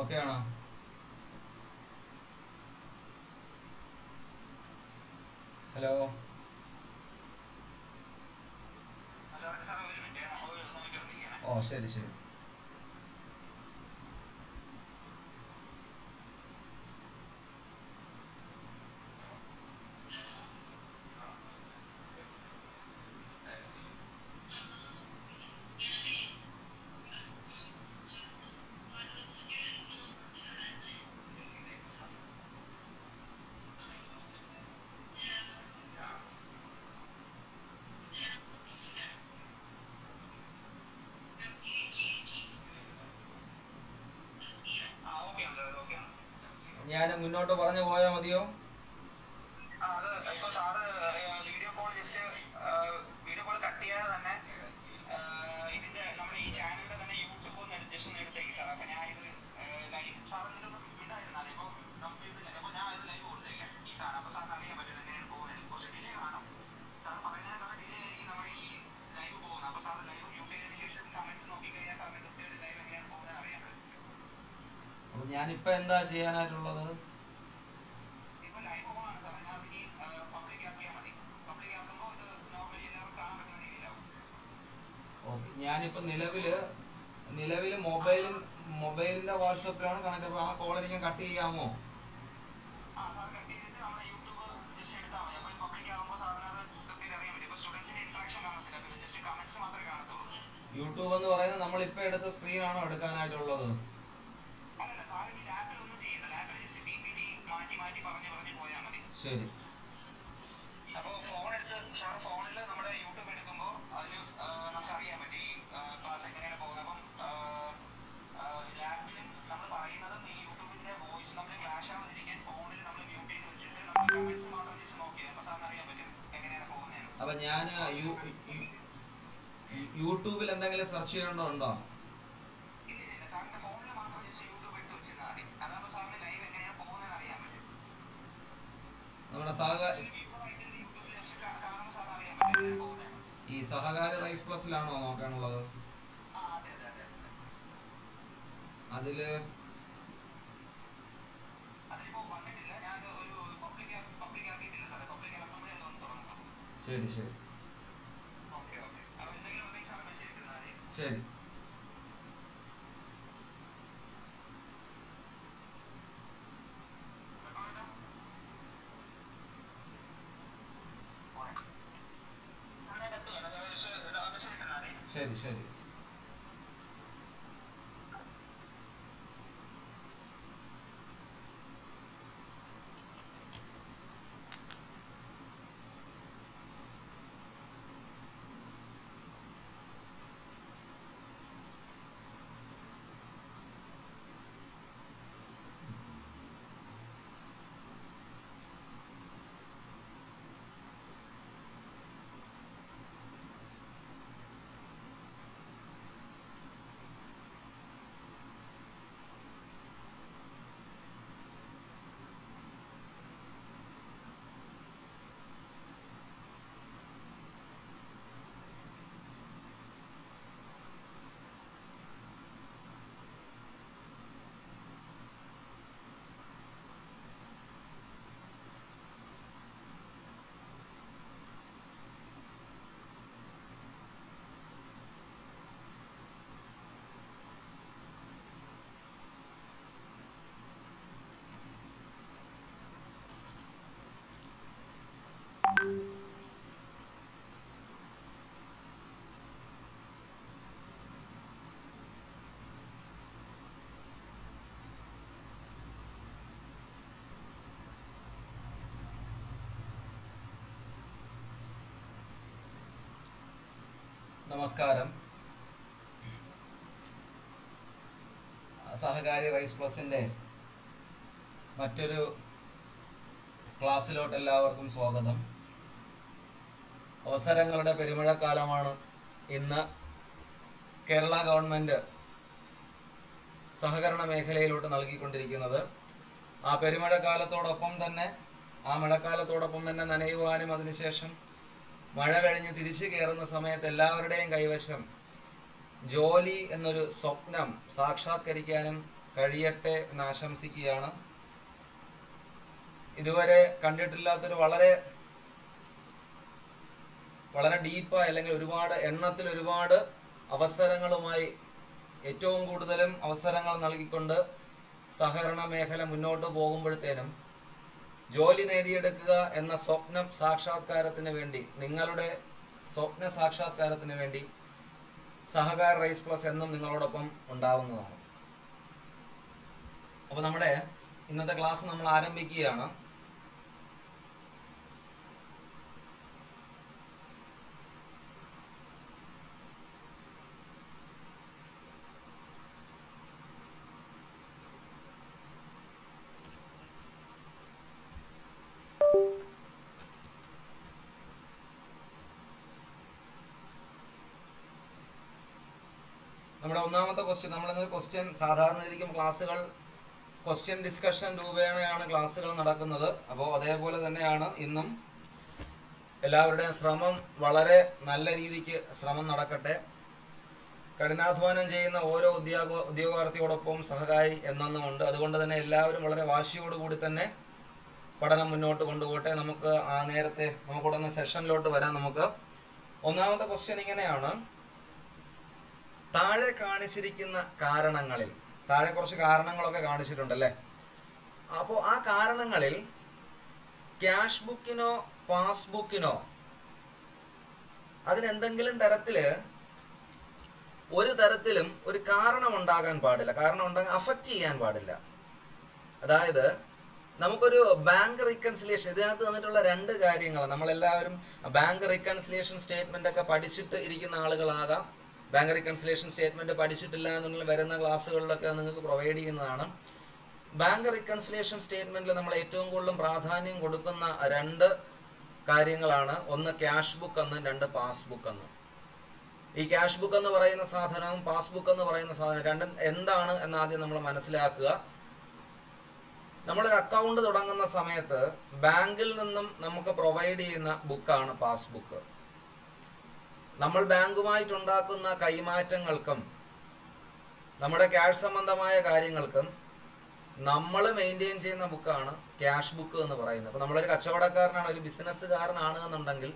Okay ആണോ? Hello. ഓ ശരി ശരി. ഞാൻ മുന്നോട്ട് പറഞ്ഞു പോയാൽ മതിയോ? അപ്പൊ ഞാനിപ്പോ എന്താ ചെയ്യാനായിട്ടുള്ളത്? ഓക്കെ, ഞാനിപ്പോ നിലവില് മൊബൈലിന്റെ വാട്സപ്പിലാണ് കണക്ട്. അപ്പൊ ആ കോൾ എനിക്ക് കട്ട് ചെയ്യാമോ? യൂട്യൂബ് എന്ന് പറയുന്നത് നമ്മളിപ്പോ എടുത്ത സ്ക്രീനാണോ എടുക്കാനായിട്ടുള്ളത്? ശരി. അപ്പൊ ഞാൻ യൂട്യൂബിൽ എന്തെങ്കിലും സെർച്ച് ചെയ്യേണ്ടതുണ്ടോ? നമ്മുടെ ഈ സഹകാരി റൈസ് പ്ലസിലാണോ നോക്കാനുള്ളത്? അതില് ശരി ശരി ശരി. ശരി ശരി. നമസ്കാരം. സഹകാരി റൈസ് പ്ലസിന്റെ മറ്റൊരു ക്ലാസ്സിലോട്ട് എല്ലാവർക്കും സ്വാഗതം. അവസരങ്ങളുടെ പെരുമഴക്കാലമാണ് ഇന്ന് കേരള ഗവൺമെന്റ് സഹകരണ മേഖലയിലോട്ട് നൽകിക്കൊണ്ടിരിക്കുന്നത്. ആ പെരുമഴക്കാലത്തോടൊപ്പം തന്നെ നനയുവാനും അതിനുശേഷം മഴ കഴിഞ്ഞ് തിരിച്ചു കയറുന്ന സമയത്ത് എല്ലാവരുടെയും കൈവശം ജോലി എന്നൊരു സ്വപ്നം സാക്ഷാത്കരിക്കാനും കഴിയട്ടെ എന്ന് ആശംസിക്കുകയാണ്. ഇതുവരെ കണ്ടിട്ടില്ലാത്തൊരു വളരെ വളരെ ഡീപ്പായി അല്ലെങ്കിൽ ഒരുപാട് അവസരങ്ങളുമായി ഏറ്റവും കൂടുതലും അവസരങ്ങൾ നൽകിക്കൊണ്ട് സഹകരണ മേഖല മുന്നോട്ട് പോകുമ്പോഴത്തേനും ജോലി നേടിയെടുക്കുക എന്ന സ്വപ്ന സാക്ഷാത്കാരത്തിന് വേണ്ടി, നിങ്ങളുടെ സ്വപ്ന സാക്ഷാത്കാരത്തിന് വേണ്ടി സഹകാർ റൈസ് പ്ലസ് എന്നും നിങ്ങളോടൊപ്പം ഉണ്ടാവുന്നതാണ്. അപ്പോൾ നമ്മുടെ ഇന്നത്തെ ക്ലാസ് നമ്മൾ ആരംഭിക്കുകയാണ്. നമ്മുടെ ഒന്നാമത്തെ ക്വസ്റ്റ്യൻ, നമ്മളിന്ന് ക്വസ്റ്റ്യൻ സാധാരണ രീതിക്കും ക്ലാസ്സുകൾ ക്വസ്റ്റ്യൻ ഡിസ്കഷൻ രൂപേണയാണ് ക്ലാസ്സുകൾ നടക്കുന്നത്. അപ്പോൾ അതേപോലെ തന്നെയാണ് ഇന്നും. എല്ലാവരുടെയും ശ്രമം വളരെ നല്ല രീതിക്ക് ശ്രമം നടക്കട്ടെ. കഠിനാധ്വാനം ചെയ്യുന്ന ഓരോ ഉദ്യോഗാർത്ഥിയോടൊപ്പം സഹകാരി എന്നുമുണ്ട്. അതുകൊണ്ട് തന്നെ എല്ലാവരും വളരെ വാശിയോടുകൂടി തന്നെ പഠനം മുന്നോട്ട് കൊണ്ടുപോട്ടെ. നമുക്ക് നേരത്തെ നമുക്കുടനെ സെഷനിലോട്ട് വരാം. നമുക്ക് ഒന്നാമത്തെ ക്വസ്റ്റ്യൻ ഇങ്ങനെയാണ്. താഴെ കാണിച്ചിരിക്കുന്ന കാരണങ്ങളിൽ, താഴെ കുറച്ച് കാരണങ്ങളൊക്കെ കാണിച്ചിട്ടുണ്ടല്ലേ. അപ്പോൾ ആ കാരണങ്ങളിൽ ക്യാഷ് ബുക്കിനോ പാസ്ബുക്കിനോ അതിനെന്തെങ്കിലും ഒരു തരത്തിലും ഒരു കാരണം ഉണ്ടാകാൻ പാടില്ല. കാരണം ഉണ്ടാകാൻ അഫക്റ്റ് ചെയ്യാൻ പാടില്ല. അതായത് നമുക്കൊരു ബാങ്ക് റീകൺസിലിയേഷൻ, ഇതിനകത്ത് തന്നിട്ടുള്ള രണ്ട് കാര്യങ്ങൾ, നമ്മളെല്ലാവരും ബാങ്ക് റീകൺസിലിയേഷൻ സ്റ്റേറ്റ്മെന്റ് ഒക്കെ പഠിച്ചിട്ട് ഇരിക്കുന്ന ആളുകളാകാം. ബാങ്ക് റീകൺസിലിയേഷൻ സ്റ്റേറ്റ്മെന്റ് പഠിച്ചിട്ടില്ല എന്നുണ്ടെങ്കിൽ വരുന്ന ക്ലാസ്സുകളിലൊക്കെ നിങ്ങൾക്ക് പ്രൊവൈഡ് ചെയ്യുന്നതാണ്. ബാങ്ക് റീകൺസിലിയേഷൻ സ്റ്റേറ്റ്മെന്റിൽ നമ്മൾ ഏറ്റവും കൂടുതൽ പ്രാധാന്യം കൊടുക്കുന്ന രണ്ട് കാര്യങ്ങളാണ്. ഒന്ന് ക്യാഷ് ബുക്ക് എന്നും രണ്ട് പാസ്ബുക്ക് എന്നും. ഈ ക്യാഷ് ബുക്ക് എന്ന് പറയുന്ന സാധനവും പാസ്ബുക്ക് എന്ന് പറയുന്ന സാധനം രണ്ടും എന്താണ് എന്നാദ്യം നമ്മൾ മനസ്സിലാക്കുക. നമ്മളൊരു അക്കൗണ്ട് തുടങ്ങുന്ന സമയത്ത് ബാങ്കിൽ നിന്നും നമുക്ക് പ്രൊവൈഡ് ചെയ്യുന്ന ബുക്കാണ് പാസ്ബുക്ക്. നമ്മൾ ബാങ്കുമായിട്ടുണ്ടാക്കുന്ന കൈമാറ്റങ്ങൾക്കും നമ്മുടെ ക്യാഷ് സംബന്ധമായ കാര്യങ്ങൾക്കും നമ്മൾ മെയിൻറ്റെയിൻ ചെയ്യുന്ന ബുക്കാണ് ക്യാഷ് ബുക്ക് എന്ന് പറയുന്നത്. അപ്പോൾ നമ്മളൊരു കച്ചവടക്കാരനാണ്, ഒരു ബിസിനസ്സുകാരനാണ് എന്നുണ്ടെങ്കിൽ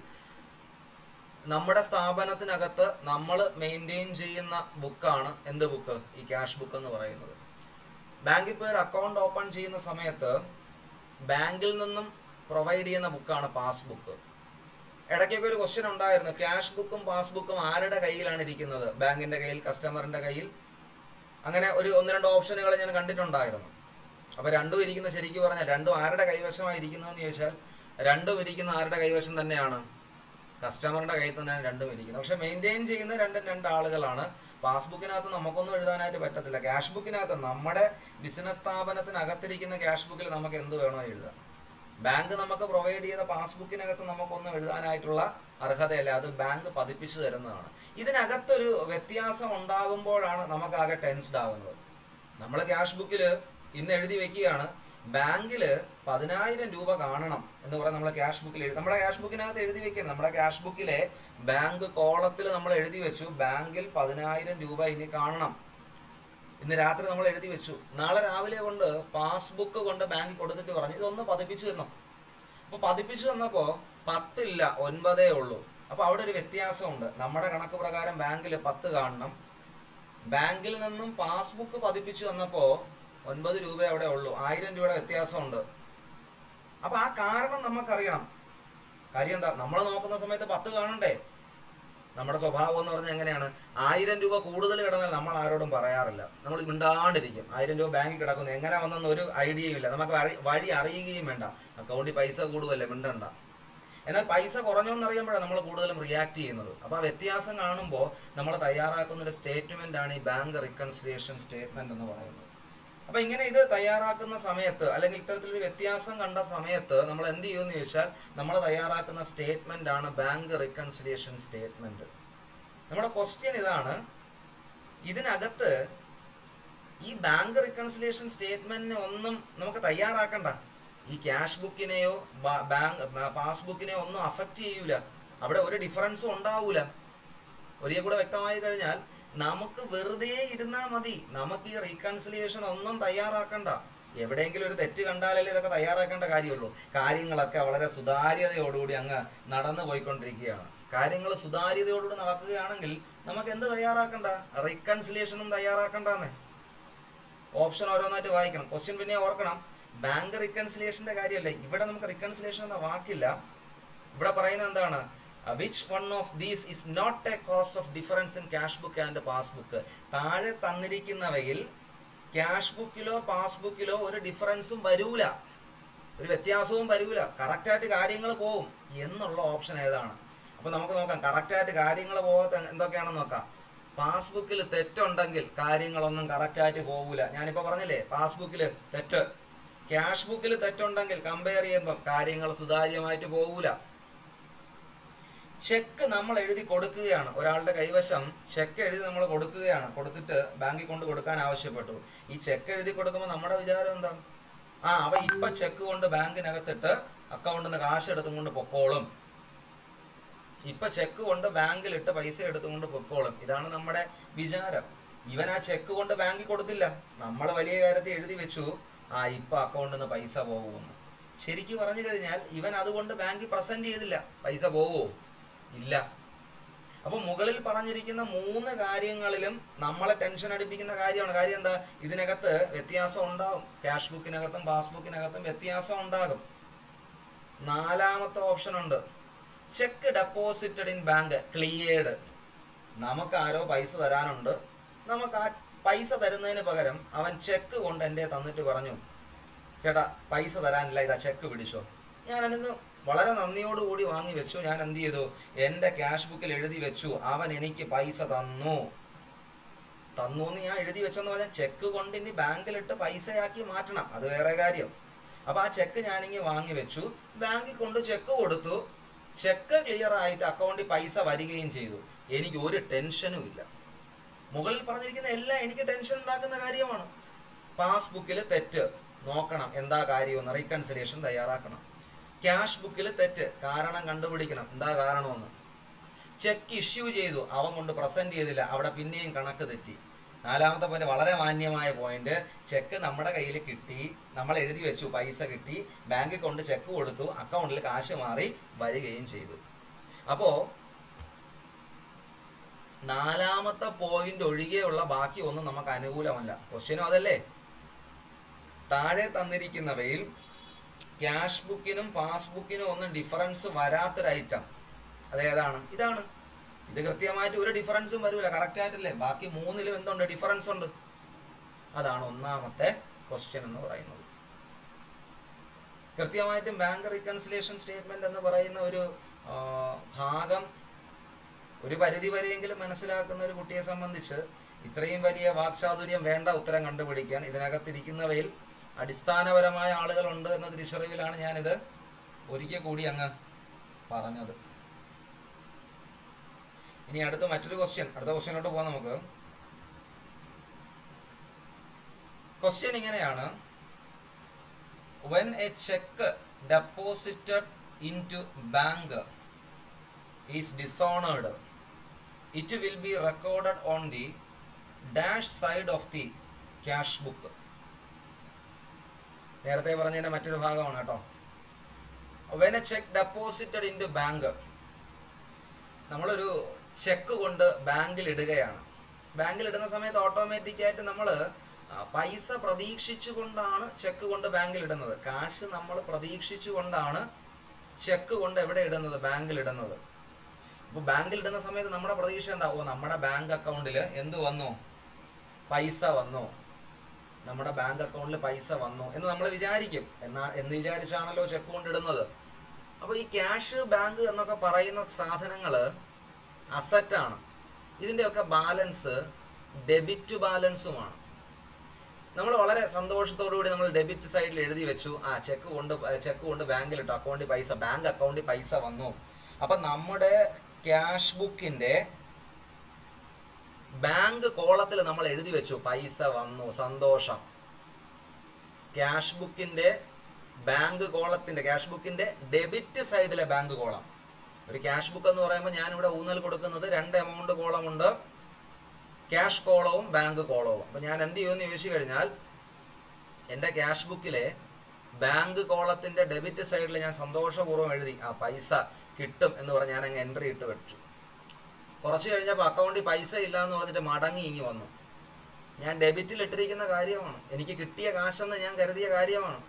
നമ്മുടെ സ്ഥാപനത്തിനകത്ത് നമ്മൾ മെയിൻറ്റെയിൻ ചെയ്യുന്ന ബുക്കാണ് എന്ത് ബുക്ക്? ഈ ക്യാഷ് ബുക്ക് എന്ന് പറയുന്നത്. ബാങ്കിൽ പോയി ഒരു അക്കൗണ്ട് ഓപ്പൺ ചെയ്യുന്ന സമയത്ത് ബാങ്കിൽ നിന്നും പ്രൊവൈഡ് ചെയ്യുന്ന ബുക്കാണ് പാസ്ബുക്ക്. ഇടയ്ക്കൊക്കെ ഒരു ക്വസ്റ്റ്യൻ ഉണ്ടായിരുന്നു, ക്യാഷ് ബുക്കും പാസ്ബുക്കും ആരുടെ കയ്യിലാണ് ഇരിക്കുന്നത്? ബാങ്കിന്റെ കയ്യിൽ, കസ്റ്റമറിന്റെ കയ്യിൽ? അങ്ങനെ ഒന്ന് രണ്ട് ഓപ്ഷനുകൾ ഞാൻ കണ്ടിട്ടുണ്ടായിരുന്നു. അപ്പോൾ രണ്ടും ഇരിക്കുന്ന, ശരിക്കും പറഞ്ഞാൽ രണ്ടും ആരുടെ കൈവശമായി ഇരിക്കുന്നതെന്ന് ചോദിച്ചാൽ രണ്ടും ഇരിക്കുന്ന ആരുടെ കൈവശം തന്നെയാണ്? കസ്റ്റമറിന്റെ കയ്യിൽ തന്നെയാണ് രണ്ടും ഇരിക്കുന്നത്. പക്ഷെ മെയിൻറ്റെയിൻ ചെയ്യുന്ന രണ്ട് ആളുകളാണ്. പാസ്ബുക്കിനകത്ത് നമുക്കൊന്നും എഴുതാനായിട്ട് പറ്റത്തില്ല. ക്യാഷ് ബുക്കിനകത്ത്, നമ്മുടെ ബിസിനസ് സ്ഥാപനത്തിനകത്തിരിക്കുന്ന ക്യാഷ് ബുക്കിൽ നമുക്ക് എന്ത് വേണോ എഴുതാം. ബാങ്ക് നമുക്ക് പ്രൊവൈഡ് ചെയ്ത പാസ്ബുക്കിനകത്ത് നമുക്കൊന്നും എഴുതാനായിട്ടുള്ള അർഹതയല്ല, അത് ബാങ്ക് പതിപ്പിച്ചു തരുന്നതാണ്. ഇതിനകത്തൊരു വ്യത്യാസം ഉണ്ടാകുമ്പോഴാണ് നമുക്കാകെ ടെൻസ്ഡ് ആകുന്നത്. നമ്മൾ ക്യാഷ് ബുക്കിൽ ഇന്ന് എഴുതി വെക്കുകയാണ്, ബാങ്കിൽ 10,000 രൂപ കാണണം എന്ന് പറയാൻ നമ്മൾ ക്യാഷ് ബുക്കിൽ നമ്മുടെ ക്യാഷ് ബുക്കിനകത്ത് എഴുതി വെക്കണം. നമ്മുടെ ക്യാഷ് ബുക്കിലെ ബാങ്ക് കോളത്തിൽ നമ്മൾ എഴുതി വെച്ചു, ബാങ്കിൽ 10,000 രൂപ ഇനി കാണണം. ഇന്ന് രാത്രി നമ്മൾ എഴുതി വെച്ചു. നാളെ രാവിലെ കൊണ്ട് പാസ്ബുക്ക് കൊണ്ട് ബാങ്കിൽ കൊടുത്തിട്ട് പറഞ്ഞു ഇതൊന്ന് പതിപ്പിച്ചു തരണം. അപ്പോൾ പതിപ്പിച്ചു തന്നപ്പോൾ 10 ഇല്ല, 9 ഉള്ളൂ. അപ്പോൾ അവിടെ ഒരു വ്യത്യാസമുണ്ട്. നമ്മുടെ കണക്ക് പ്രകാരം ബാങ്കിൽ 10 കാണണം. ബാങ്കിൽ നിന്നും പാസ്ബുക്ക് പതിപ്പിച്ചു തന്നപ്പോൾ 9 രൂപ അവിടെ ഉള്ളൂ. 1000 രൂപയുടെ വ്യത്യാസമുണ്ട്. അപ്പോൾ ആ കാരണം നമുക്കറിയണം. കാര്യം എന്താ? നമ്മൾ നോക്കുന്ന സമയത്ത് 10 കാണണ്ടേ? നമ്മുടെ സ്വഭാവം എന്ന് പറഞ്ഞാൽ എങ്ങനെയാണ്? 1000 രൂപ കൂടുതൽ കിടന്നാൽ നമ്മൾ ആരോടും പറയാറില്ല, നമ്മൾ മിണ്ടാണ്ടിരിക്കും. 1000 രൂപ ബാങ്കിൽ കിടക്കുന്നു, എങ്ങനെ വന്നെന്ന് ഒരു ഐഡിയയും ഇല്ല, നമുക്ക് വഴി അറിയുകയും വേണ്ട. അക്കൗണ്ടിൽ പൈസ കൂടുമല്ലേ, മിണ്ടണ്ട. എന്നാൽ പൈസ കുറഞ്ഞോന്നറിയുമ്പോഴാണ് നമ്മൾ കൂടുതലും റിയാക്ട് ചെയ്യുന്നത്. അപ്പോൾ ആ വ്യത്യാസം കാണുമ്പോൾ നമ്മൾ തയ്യാറാക്കുന്ന ഒരു സ്റ്റേറ്റ്മെന്റ് ആണ് ഈ ബാങ്ക് റീകൺസിലിയേഷൻ സ്റ്റേറ്റ്മെന്റ് എന്ന് പറയുന്നത്. അപ്പോൾ ഇങ്ങനെ ഇത് തയ്യാറാക്കുന്ന സമയത്ത്, അല്ലെങ്കിൽ ഇത്തരത്തിലൊരു വ്യത്യാസം കണ്ട സമയത്ത് നമ്മൾ എന്ത് ചെയ്യുമെന്ന് ചോദിച്ചാൽ, നമ്മൾ തയ്യാറാക്കുന്ന സ്റ്റേറ്റ്മെന്റ് ആണ് ബാങ്ക് റീകൺസിലിയേഷൻ സ്റ്റേറ്റ്മെന്റ്. നമ്മുടെ ക്വസ്റ്റ്യൻ ഇതാണ്, ഇതിനകത്ത് ഈ ബാങ്ക് റീകൺസിലിയേഷൻ സ്റ്റേറ്റ്മെന്റിനെ ഒന്നും നമുക്ക് തയ്യാറാക്കണ്ട. ഈ ക്യാഷ് ബുക്കിനെയോ പാസ്ബുക്കിനെയോ ഒന്നും അഫക്റ്റ് ചെയ്യൂല. അവിടെ ഒരു ഡിഫറൻസും ഉണ്ടാവൂല. ഒരിക്കൽ കൂടെ വ്യക്തമായി കഴിഞ്ഞാൽ നമുക്ക് വെറുതെ ഇരുന്നാൽ മതി, നമുക്ക് ഈ റീകൺസിലിയേഷൻ ഒന്നും തയ്യാറാക്കണ്ട. എവിടെയെങ്കിലും ഒരു തെറ്റ് കണ്ടാലല്ലേ ഇതൊക്കെ തയ്യാറാക്കേണ്ട കാര്യമുള്ളൂ. കാര്യങ്ങളൊക്കെ വളരെ സുതാര്യതയോടുകൂടി അങ്ങ് നടന്നു പോയിക്കൊണ്ടിരിക്കുകയാണ്. കാര്യങ്ങൾ സുതാര്യതയോടുകൂടി നടക്കുകയാണെങ്കിൽ നമുക്ക് എന്ത് തയ്യാറാക്കണ്ട? റീകൺസിലിയേഷനും തയ്യാറാക്കണ്ടെന്നേ. ഓപ്ഷൻ ഓരോന്നായിട്ട് വായിക്കണം. ക്വസ്റ്റ്യൻ പിന്നെ ഓർക്കണം, ബാങ്ക് റീകൺസിലിയേഷന്റെ കാര്യമല്ല ഇവിടെ. നമുക്ക് റീകൺസിലിയേഷൻ എന്ന വാക്കില്ല. ഇവിടെ പറയുന്നത് എന്താണ്? Which one of these is not a cause of difference in cash book and passbook. താഴെ തന്നിരിക്കുന്നവയിൽ ക്യാഷ് ബുക്കിലോ പാസ്ബുക്കിലോ ഒരു ഡിഫറൻസും വരൂല, ഒരു വ്യത്യാസവും വരൂല, കറക്റ്റായിട്ട് കാര്യങ്ങൾ പോവും എന്നുള്ള ഓപ്ഷൻ ഏതാണ്? അപ്പൊ നമുക്ക് നോക്കാം, കറക്റ്റായിട്ട് കാര്യങ്ങൾ പോകാത്ത എന്തൊക്കെയാണെന്ന് നോക്കാം. പാസ്ബുക്കിൽ തെറ്റുണ്ടെങ്കിൽ കാര്യങ്ങളൊന്നും കറക്റ്റായിട്ട് പോകൂല. ഞാനിപ്പോൾ പറഞ്ഞില്ലേ, പാസ്ബുക്കിൽ തെറ്റ്. ക്യാഷ് ബുക്കിൽ തെറ്റുണ്ടെങ്കിൽ കമ്പയർ ചെയ്യുമ്പം കാര്യങ്ങൾ സുതാര്യമായിട്ട് പോകൂല. ചെക്ക് നമ്മൾ എഴുതി കൊടുക്കുകയാണ്, ഒരാളുടെ കൈവശം ചെക്ക് എഴുതി നമ്മൾ കൊടുക്കുകയാണ്, കൊടുത്തിട്ട് ബാങ്കിൽ കൊണ്ട് കൊടുക്കാൻ ആവശ്യപ്പെട്ടു. ഈ ചെക്ക് എഴുതി കൊടുക്കുമ്പോൾ നമ്മുടെ വിചാരം എന്താ? അപ്പൊ ഇപ്പൊ ചെക്ക് കൊണ്ട് ബാങ്കിനകത്തിട്ട് അക്കൗണ്ടിൽ നിന്ന് കാശ് എടുത്തും കൊണ്ട് പൊക്കോളും, ഇപ്പൊ ചെക്ക് കൊണ്ട് ബാങ്കിലിട്ട് പൈസ എടുത്തുകൊണ്ട് പൊക്കോളും, ഇതാണ് നമ്മുടെ വിചാരം. ഇവൻ ആ ചെക്ക് കൊണ്ട് ബാങ്കിൽ കൊടുത്തില്ല, നമ്മൾ വലിയ കാര്യത്തിൽ എഴുതി വെച്ചു ഇപ്പൊ അക്കൗണ്ടിൽ നിന്ന് പൈസ പോകുമെന്ന്. ശരിക്കും പറഞ്ഞു കഴിഞ്ഞാൽ ഇവൻ അതുകൊണ്ട് ബാങ്കിൽ പ്രസന്റ് ചെയ്തില്ല. പൈസ പോവോ? ഇല്ല. അപ്പൊ മുകളിൽ പറഞ്ഞിരിക്കുന്ന 3 കാര്യങ്ങളിലും നമ്മളെ ടെൻഷൻ അടിപ്പിക്കുന്ന കാര്യമാണ്. കാര്യം എന്താ? ഇതിനകത്ത് വ്യത്യാസം ഉണ്ടാകും. ക്യാഷ് ബുക്കിനകത്തും പാസ്ബുക്കിനകത്തും വ്യത്യാസം ഉണ്ടാകും. 4ാമത്തെ ഓപ്ഷൻ ഉണ്ട്, check deposited in bank cleared. നമുക്ക് ആരോ പൈസ തരാനുണ്ട്, നമുക്ക് ആ പൈസ തരുന്നതിന് പകരം അവൻ ചെക്ക് കൊണ്ട് എൻ്റെ തന്നിട്ട് പറഞ്ഞു, ചേട്ടാ പൈസ തരാനില്ല, ഇതാ ചെക്ക് പിടിച്ചോ. ഞാനതിന് വളരെ നന്ദിയോടുകൂടി വാങ്ങി വെച്ചു. ഞാൻ എന്ത് ചെയ്തു? എൻ്റെ ക്യാഷ് ബുക്കിൽ എഴുതി വെച്ചു, അവൻ എനിക്ക് പൈസ തന്നു എന്ന് ഞാൻ എഴുതി വെച്ചെന്ന് പറഞ്ഞാൽ ചെക്ക് കൊണ്ട് ഇനി ബാങ്കിലിട്ട് പൈസയാക്കി മാറ്റണം, അത് വേറെ കാര്യം. അപ്പൊ ആ ചെക്ക് ഞാനിങ്ങനെ വാങ്ങി വെച്ചു, ബാങ്കിൽ കൊണ്ട് ചെക്ക് കൊടുത്തു, ചെക്ക് ക്ലിയർ ആയിട്ട് അക്കൗണ്ടിൽ പൈസ വരികയും ചെയ്തു. എനിക്ക് ഒരു ടെൻഷനും ഇല്ല. മുകളിൽ പറഞ്ഞിരിക്കുന്ന എല്ലാം എനിക്ക് ടെൻഷൻ ഉണ്ടാക്കുന്ന കാര്യമാണ്. പാസ്ബുക്കിൽ തെറ്റ് നോക്കണം, എന്താ കാര്യമെന്ന്, റീകൺസിലിയേഷൻ തയ്യാറാക്കണം. ക്യാഷ് ബുക്കിൽ തെറ്റ്, കാരണം കണ്ടുപിടിക്കണം, എന്താ കാരണമെന്ന്. ചെക്ക് ഇഷ്യൂ ചെയ്തു, അവൻ കൊണ്ട് പ്രസന്റ് ചെയ്തില്ല, അവിടെ പിന്നെയും കണക്ക് തെറ്റി. 4ാമത്തെ പോയിന്റ് വളരെ മാന്യമായ പോയിന്റ്, ചെക്ക് നമ്മുടെ കയ്യിൽ കിട്ടി, നമ്മൾ എഴുതി വെച്ചു, പൈസ കിട്ടി, ബാങ്കിൽ കൊണ്ട് ചെക്ക് കൊടുത്തു, അക്കൗണ്ടിൽ കാശ് മാറി വരികയും ചെയ്തു. അപ്പോ 4ാമത്തെ പോയിന്റ് ഒഴികെയുള്ള ബാക്കി ഒന്നും നമുക്ക് അനുകൂലമല്ല. ക്വസ്റ്റ്യനും അതല്ലേ. താഴെ തന്നിരിക്കുന്നവയിൽ ക്യാഷ് ബുക്കിനും പാസ്ബുക്കിനും ഒന്നും ഡിഫറൻസ് വരാത്തൊരു ഐറ്റം അതേതാണ്? ഇതാണ്. ഇത് കൃത്യമായിട്ട് ഒരു ഡിഫറൻസും വരില്ല, കറക്റ്റ് ആയിട്ടല്ലേ. ബാക്കി 3ലും എന്തുണ്ട്? ഡിഫറൻസ് ഉണ്ട്. അതാണ് 1ാമത്തെ ക്വസ്റ്റ്യൻ എന്ന് പറയുന്നത്. കൃത്യമായിട്ടും ബാങ്ക് റീകൺസിലിയേഷൻ സ്റ്റേറ്റ്മെന്റ് എന്ന് പറയുന്ന ഒരു ഭാഗം ഒരു പരിധി വരെയെങ്കിലും മനസ്സിലാക്കുന്ന ഒരു കുട്ടിയെ സംബന്ധിച്ച് ഇത്രയും വലിയ വാക്ചാതുര്യം വേണ്ട ഉത്തരം കണ്ടുപിടിക്കാൻ. ഇതിനകത്തിരിക്കുന്നവയിൽ അടിസ്ഥാനപരമായ ആളുകളുണ്ട് എന്ന തിരിച്ചറിവിലാണ് ഞാനിത് ഒരിക്കൽ കൂടി അങ്ങ് പറഞ്ഞത്. ഇനി അടുത്ത മറ്റൊരു ക്വസ്റ്റ്യൻ, അടുത്ത ക്വസ്റ്റ്യനിലോട്ട് പോകാം നമുക്ക്. ക്വസ്റ്റ്യൻ ഇങ്ങനെയാണ്, when a check deposited into bank is dishonored, it will be recorded on the dash side of the cash book. നേരത്തെ പറഞ്ഞതിന്റെ മറ്റൊരു ഭാഗമാണ് കേട്ടോ. when a check deposited into bank, നമ്മളൊരു ചെക്ക് കൊണ്ട് ബാങ്കിൽ ഇടുകയാണ്. ബാങ്കിൽ ഇടുന്ന സമയത്ത് ഓട്ടോമാറ്റിക്കായിട്ട് നമ്മൾ പൈസ പ്രതീക്ഷിച്ചുകൊണ്ടാണ് ചെക്ക് കൊണ്ട് ബാങ്കിൽ ഇടുന്നത്. കാശ് നമ്മൾ പ്രതീക്ഷിച്ചുകൊണ്ടാണ് ചെക്ക് കൊണ്ട് എവിടെ ഇടുന്നത്? ബാങ്കിൽ ഇടുന്നത്. അപ്പോൾ ബാങ്കിൽ ഇടുന്ന സമയത്ത് നമ്മുടെ പ്രതീക്ഷ എന്താ? നമ്മുടെ ബാങ്ക് അക്കൗണ്ടിൽ എന്ത് വന്നു? പൈസ വന്നു, നമ്മുടെ ബാങ്ക് അക്കൗണ്ടിൽ പൈസ വന്നു എന്ന് നമ്മൾ വിചാരിക്കും. എന്ന് വിചാരിച്ചാണല്ലോ ചെക്ക് കൊണ്ട് ഇടുന്നത്. അപ്പോൾ ഈ ക്യാഷ്, ബാങ്ക് എന്നൊക്കെ പറയുന്ന സാധനങ്ങൾ അസറ്റാണ്. ഇതിൻ്റെയൊക്കെ ബാലൻസ് ഡെബിറ്റ് ബാലൻസുമാണ്. നമ്മൾ വളരെ സന്തോഷത്തോടുകൂടി നമ്മൾ ഡെബിറ്റ് സൈഡിൽ എഴുതി വെച്ചു, ചെക്ക് കൊണ്ട് ബാങ്കിലിട്ടു, അക്കൗണ്ടിൽ പൈസ, ബാങ്ക് അക്കൗണ്ടിൽ പൈസ വന്നു. അപ്പം നമ്മുടെ ക്യാഷ് ബുക്കിൻ്റെ ബാങ്ക് കോളത്തിൽ നമ്മൾ എഴുതി വെച്ചു പൈസ വന്നു, സന്തോഷം. ക്യാഷ് ബുക്കിൻ്റെ ബാങ്ക് കോളത്തിൻ്റെ, ക്യാഷ് ബുക്കിൻ്റെ ഡെബിറ്റ് സൈഡിലെ ബാങ്ക് കോളം. ഒരു ക്യാഷ് ബുക്ക് എന്ന് പറയുമ്പോൾ ഞാനിവിടെ ഊന്നൽ കൊടുക്കുന്നത് 2 എമൗണ്ട് കോളമുണ്ട്. ക്യാഷ് കോളവും ബാങ്ക് കോളവും. അപ്പം ഞാൻ എന്ത് ചെയ്യുമെന്ന് ചോദിച്ചു കഴിഞ്ഞാൽ എൻ്റെ ക്യാഷ് ബുക്കിലെ ബാങ്ക് കോളത്തിൻ്റെ ഡെബിറ്റ് സൈഡിൽ ഞാൻ സന്തോഷപൂർവ്വം എഴുതി പൈസ കിട്ടും എന്ന് പറഞ്ഞ് ഞാൻ അങ്ങ് എൻട്രി ഇട്ട് വെച്ചു. കുറച്ച് കഴിഞ്ഞപ്പോൾ അക്കൗണ്ടിൽ പൈസ ഇല്ല എന്ന് പറഞ്ഞിട്ട് മടങ്ങി ഇങ്ങി വന്നു. ഞാൻ ഡെബിറ്റിൽ ഇട്ടിരിക്കുന്ന കാര്യമാണ്, എനിക്ക് കിട്ടിയ കാശെന്ന് ഞാൻ കരുതിയ കാര്യമാണ്.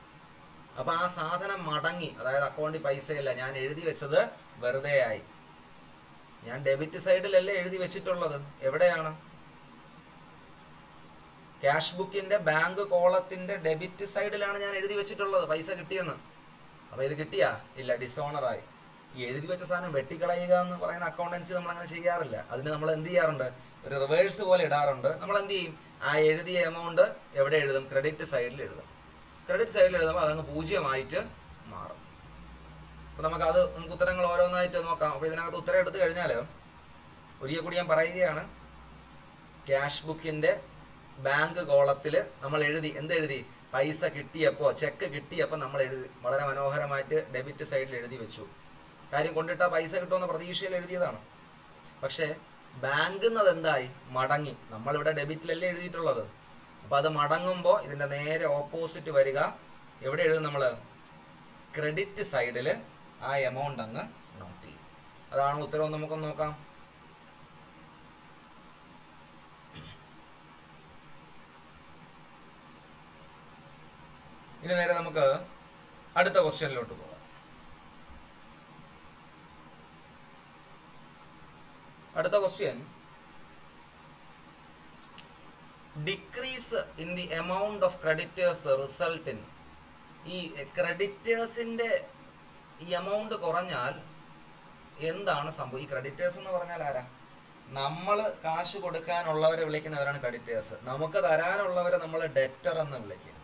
അപ്പോൾ ആ സാധനം മടങ്ങി, അതായത് അക്കൗണ്ടിൽ പൈസ ഇല്ല, ഞാൻ എഴുതി വെച്ചത് വെറുതെ ആയി. ഞാൻ ഡെബിറ്റ് സൈഡിലല്ലേ എഴുതി വെച്ചിട്ടുള്ളത്, എവിടെയാണ്? ക്യാഷ് ബുക്കിന്റെ ബാങ്ക് കോളത്തിന്റെ ഡെബിറ്റ് സൈഡിലാണ് ഞാൻ എഴുതി വെച്ചിട്ടുള്ളത് പൈസ കിട്ടിയെന്ന്. അപ്പോൾ ഇത് കിട്ടിയാ? ഇല്ല, ഡിസോണറായി. ഈ എഴുതി വെച്ച സാധനം വെട്ടിക്കളയുക എന്ന് പറയുന്ന അക്കൗണ്ടൻസി നമ്മൾ അങ്ങനെ ചെയ്യാറില്ല. അതിന് നമ്മൾ എന്ത് ചെയ്യാറുണ്ട്? ഒരു റിവേഴ്സ് പോലെ ഇടാറുണ്ട്. നമ്മൾ എന്ത് ചെയ്യും? ആ എഴുതിയ എമൗണ്ട് എവിടെ എഴുതും? ക്രെഡിറ്റ് സൈഡിൽ എഴുതും. ക്രെഡിറ്റ് സൈഡിൽ എഴുതുമ്പോൾ അതങ്ങ് 0 മാറും. അപ്പോൾ നമുക്ക് ഉത്തരങ്ങൾ ഓരോന്നായിട്ട് നോക്കാം. അപ്പോൾ ഇതിനകത്ത് ഉത്തരം എടുത്തു കഴിഞ്ഞാൽ ഒരിക്കൽ കൂടി ഞാൻ പറയുകയാണ്, ക്യാഷ് ബുക്കിൻ്റെ ബാങ്ക് കോളത്തിൽ നമ്മൾ എന്തെഴുതി? പൈസ കിട്ടിയപ്പോൾ, ചെക്ക് കിട്ടിയപ്പോൾ നമ്മൾ വളരെ മനോഹരമായിട്ട് ഡെബിറ്റ് സൈഡിൽ എഴുതി വെച്ചു. കാര്യം കൊണ്ടിട്ടാൽ പൈസ കിട്ടുമെന്ന പ്രതീക്ഷയിൽ എഴുതിയതാണ്. പക്ഷേ ബാങ്കിൽ നിന്ന് അതെന്തായി? മടങ്ങി. നമ്മളിവിടെ ഡെബിറ്റിലല്ലേ എഴുതിയിട്ടുള്ളത്. അപ്പോൾ അത് മടങ്ങുമ്പോൾ ഇതിൻ്റെ നേരെ ഓപ്പോസിറ്റ് വരിക. എവിടെ എഴുതും നമ്മൾ? ക്രെഡിറ്റ് സൈഡിൽ ആ എമൗണ്ട് അങ്ങ് നോട്ട് ചെയ്യും. അതാണ് ഉത്തരവ്. നമുക്കൊന്ന് നോക്കാം. ഇനി നേരെ നമുക്ക് അടുത്ത ക്വസ്റ്റ്യനിലോട്ട് പോകാം. അടുത്ത question, decrease in the amount of creditors result in. ഈ ക്രെഡിറ്റേഴ്സിന്റെ ഈ എമൗണ്ട് കുറഞ്ഞാൽ എന്താണ് സംഭവം? ഈ ക്രെഡിറ്റേഴ്സ് എന്ന് പറഞ്ഞാൽ ആരാ? നമ്മൾ കാശ് കൊടുക്കാനുള്ളവരെ വിളിക്കുന്നവരാണ് ക്രെഡിറ്റേഴ്സ്. നമുക്ക് തരാനുള്ളവരെ നമ്മൾ ഡെറ്റർ എന്ന് വിളിക്കും.